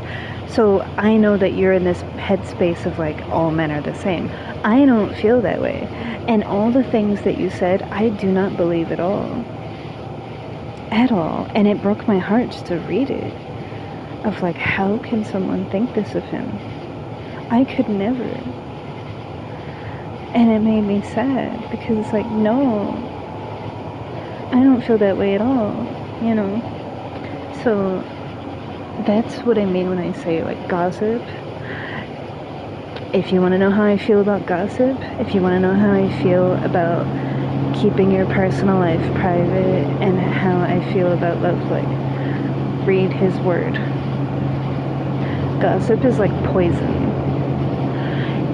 Speaker 2: So I know that you're in this headspace of like, all men are the same. I don't feel that way. And all the things that you said, I do not believe at all. At all. And it broke my heart just to read it. Of like, how can someone think this of him? I could never. And it made me sad, because it's like, no, I don't feel that way at all, you know. So that's what I mean when I say, like, gossip. If you want to know how I feel about gossip, if you want to know how I feel about keeping your personal life private, and how I feel about love, like, read his word. Gossip is like poison.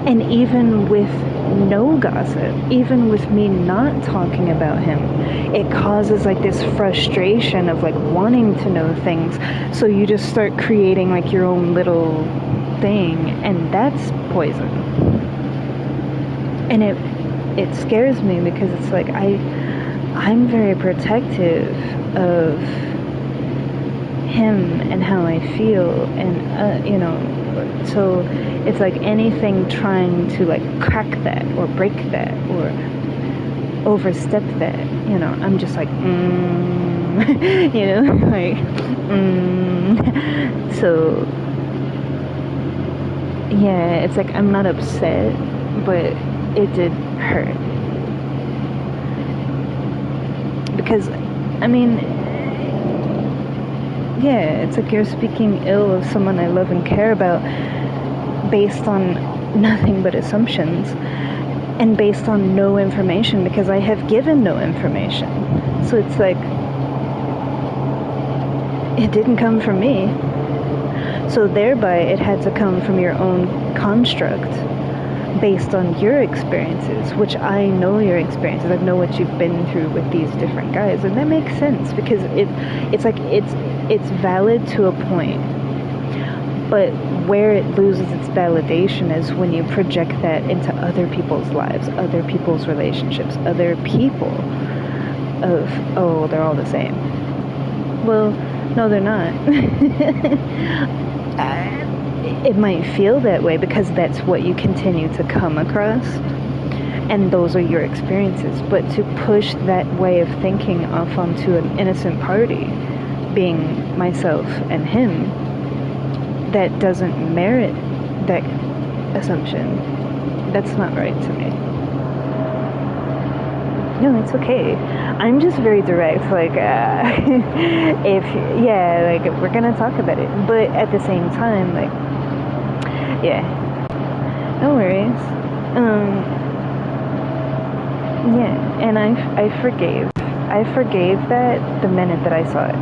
Speaker 2: And even with no gossip, even with me not talking about him, it causes like this frustration of like wanting to know things. So you just start creating like your own little thing, and that's poison. And it scares me, because it's like I'm very protective of him and how I feel, and you know, so it's like anything trying to like crack that or break that or overstep that, you know, I'm just like, you know, like, so yeah, it's like I'm not upset, but it did hurt, because I mean, yeah, it's like you're speaking ill of someone I love and care about based on nothing but assumptions and based on no information, because I have given no information. So it's like, it didn't come from me. So thereby it had to come from your own construct based on your experiences, which I know your experiences. I know what you've been through with these different guys, and that makes sense, because it's like it's valid to a point, But where it loses its validation is when you project that into other people's lives, other people's relationships, other people of, oh, they're all the same. Well, no, they're not. It might feel that way because that's what you continue to come across, and those are your experiences. But to push that way of thinking off onto an innocent party, being myself and him, that doesn't merit that assumption. That's not right to me. No, it's okay. I'm just very direct. Like, if we're gonna talk about it, but at the same time, like, yeah, no worries. Yeah, and I forgave. I forgave that the minute that I saw it.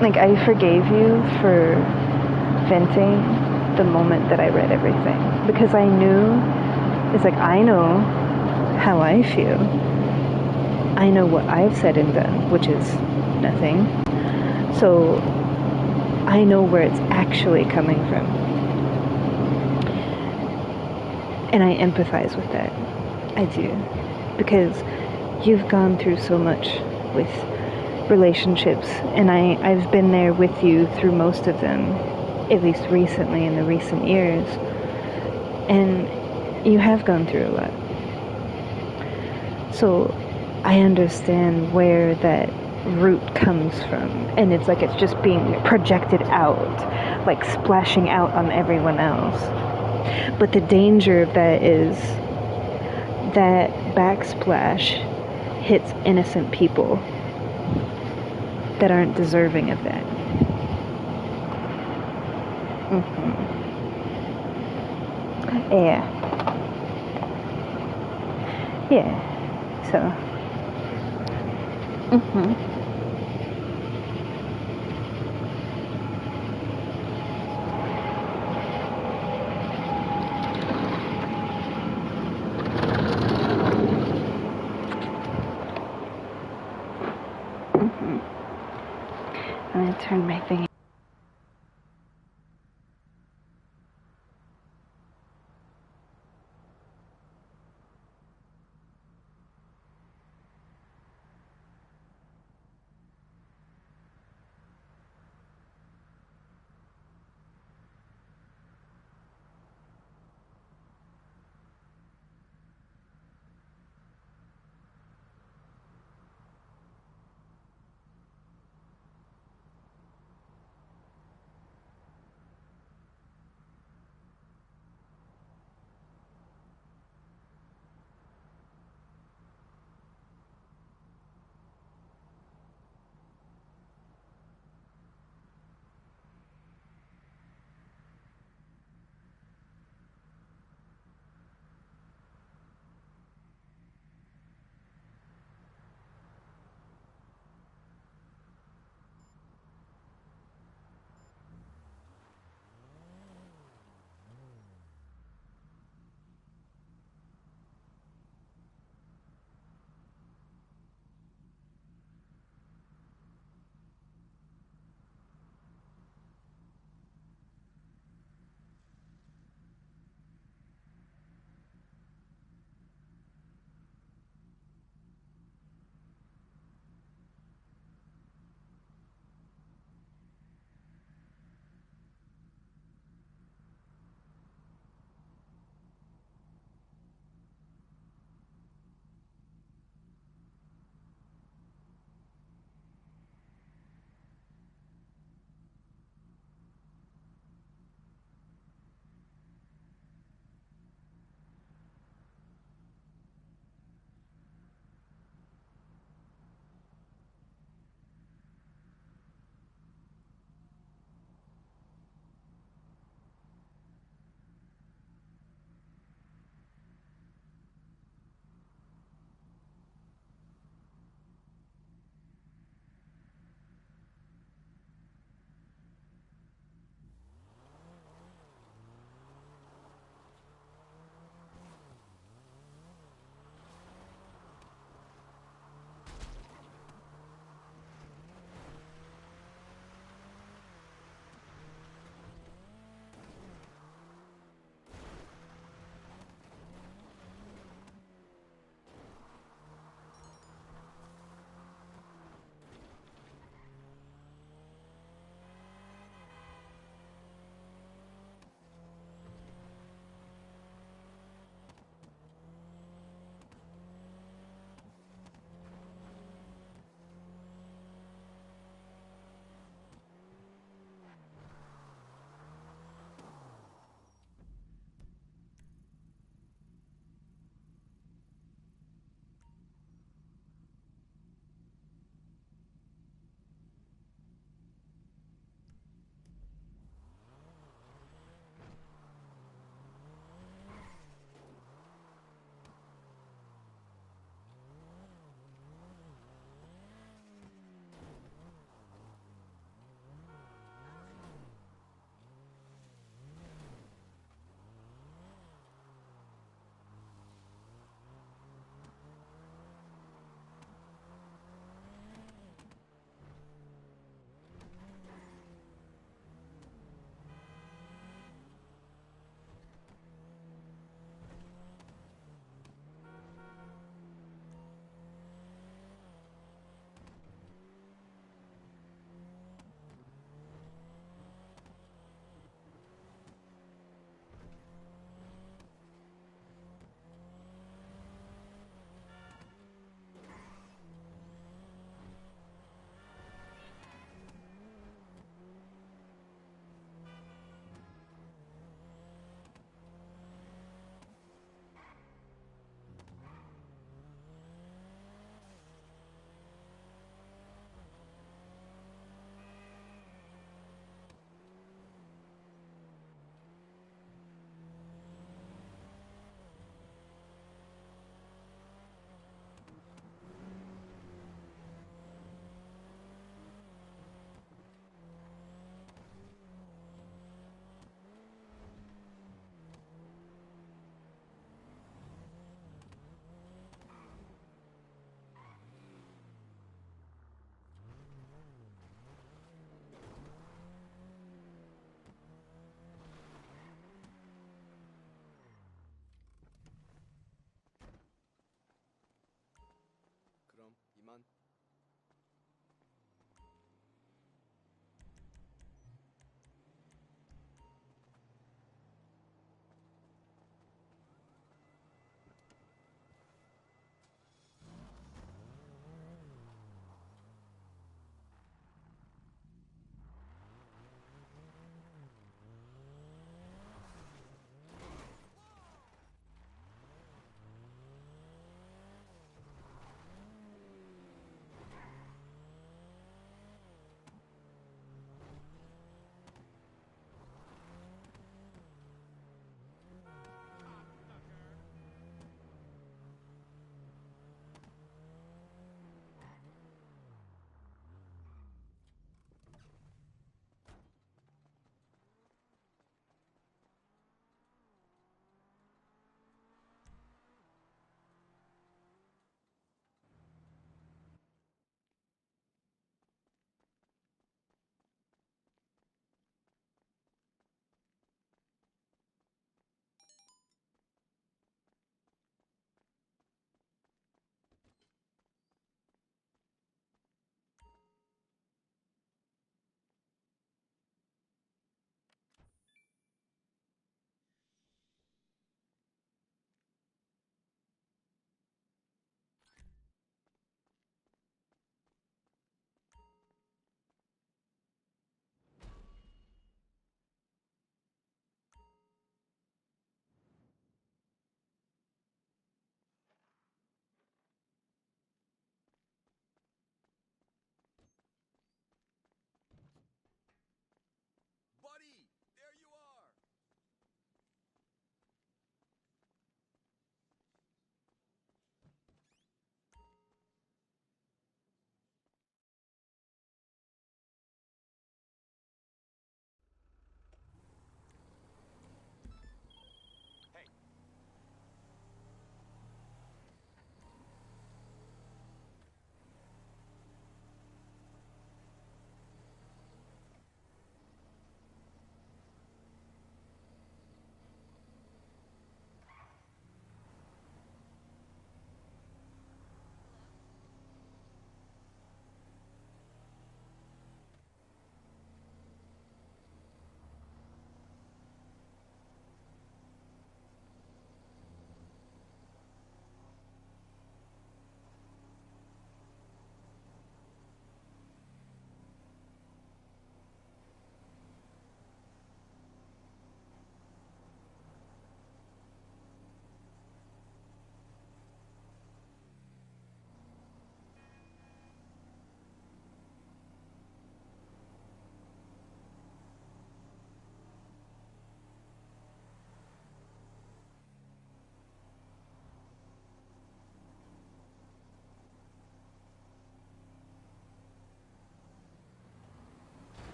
Speaker 2: Like, I forgave you for venting the moment that I read everything, because I knew, it's like, I know how I feel. I know what I've said and done, which is nothing. So I know where it's actually coming from. And I empathize with that. I do. Because you've gone through so much with relationships, and I've been there with you through most of them, at least recently, in the recent years. And you have gone through a lot. So I understand where that root comes from, and it's like it's just being projected out, like splashing out on everyone else. But the danger of that is that backsplash hits innocent people that aren't deserving of that. Yeah. Yeah. So. I'm gonna turn my thing.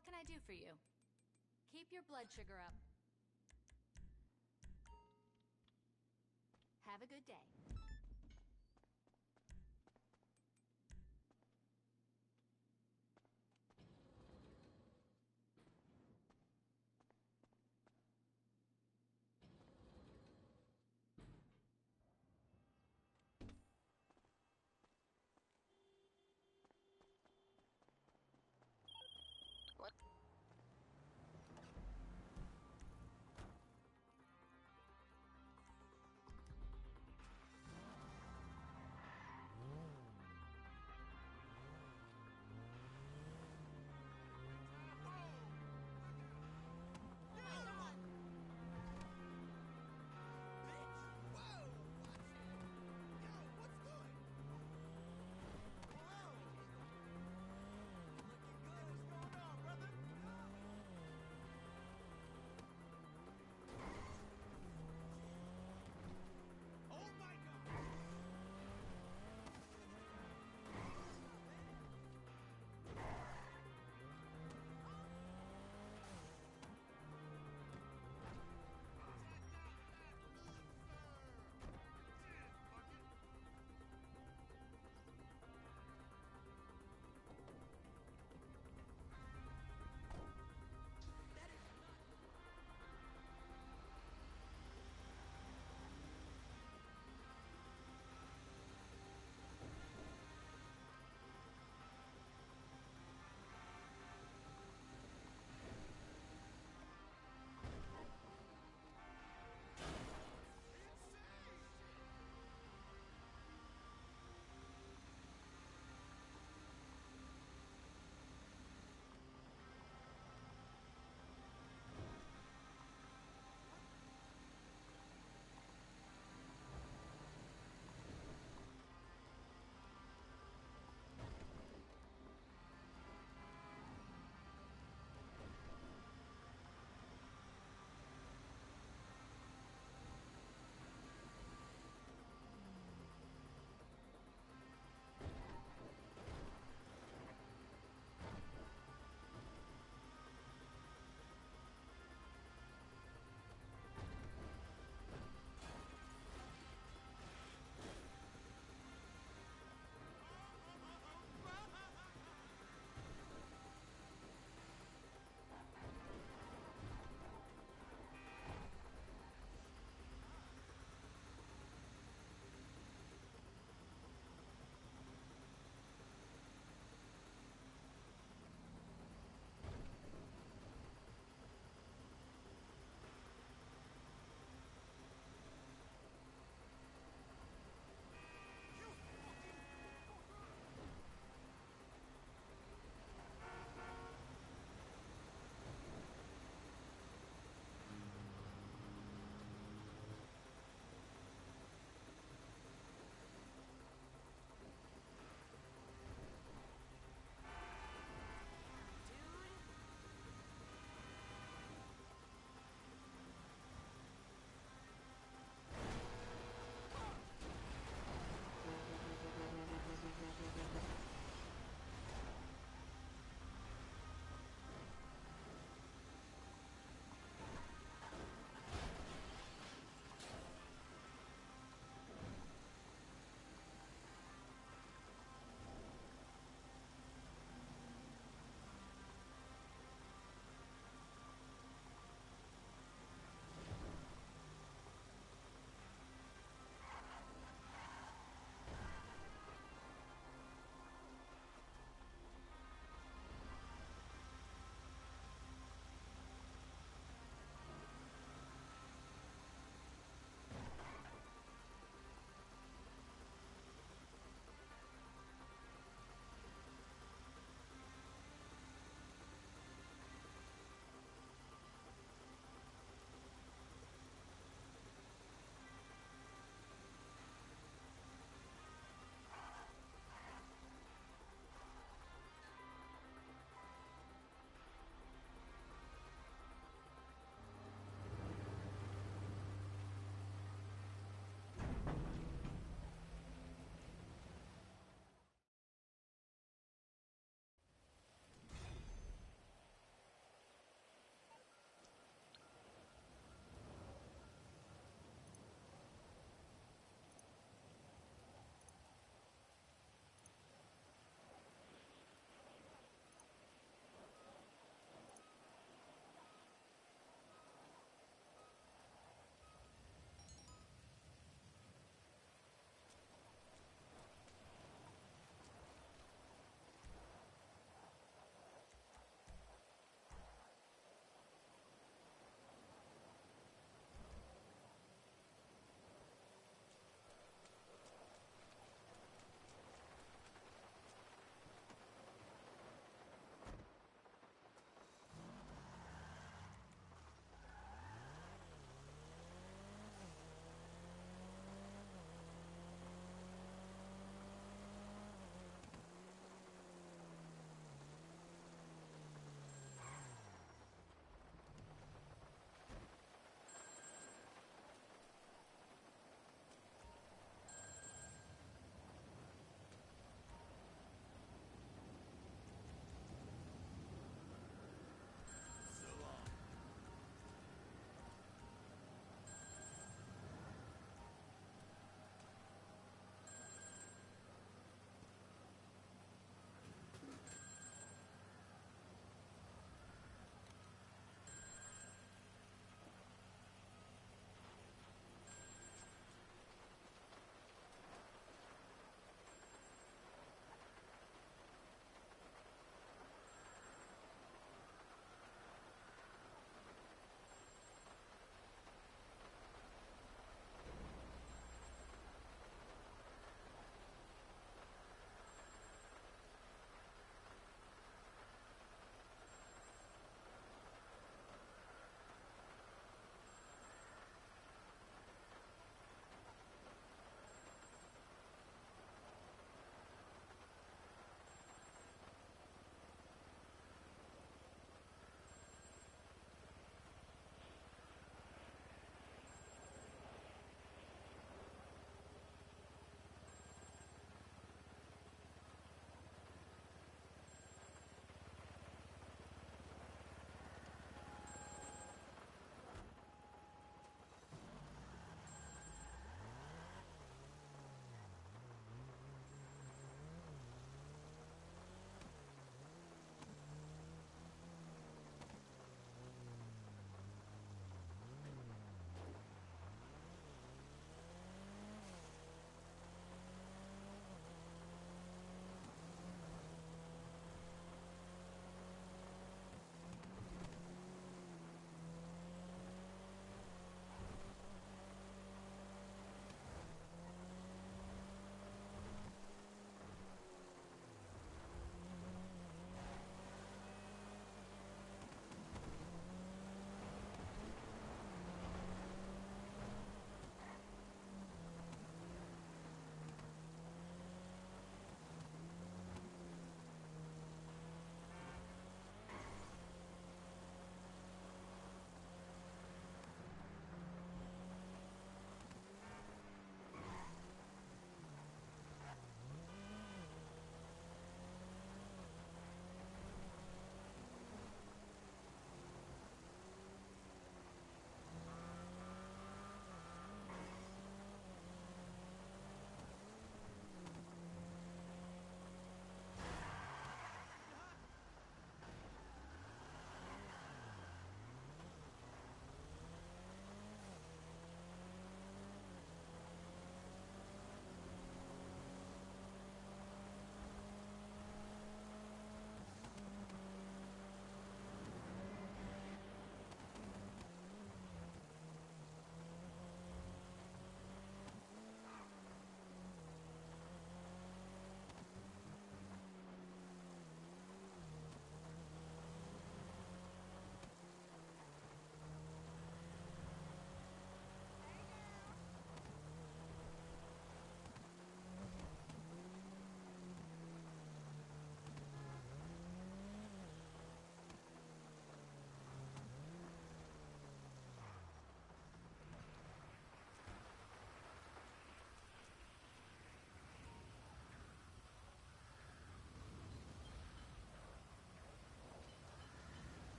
Speaker 3: What can I do for you? Keep your blood sugar up. Have a good day.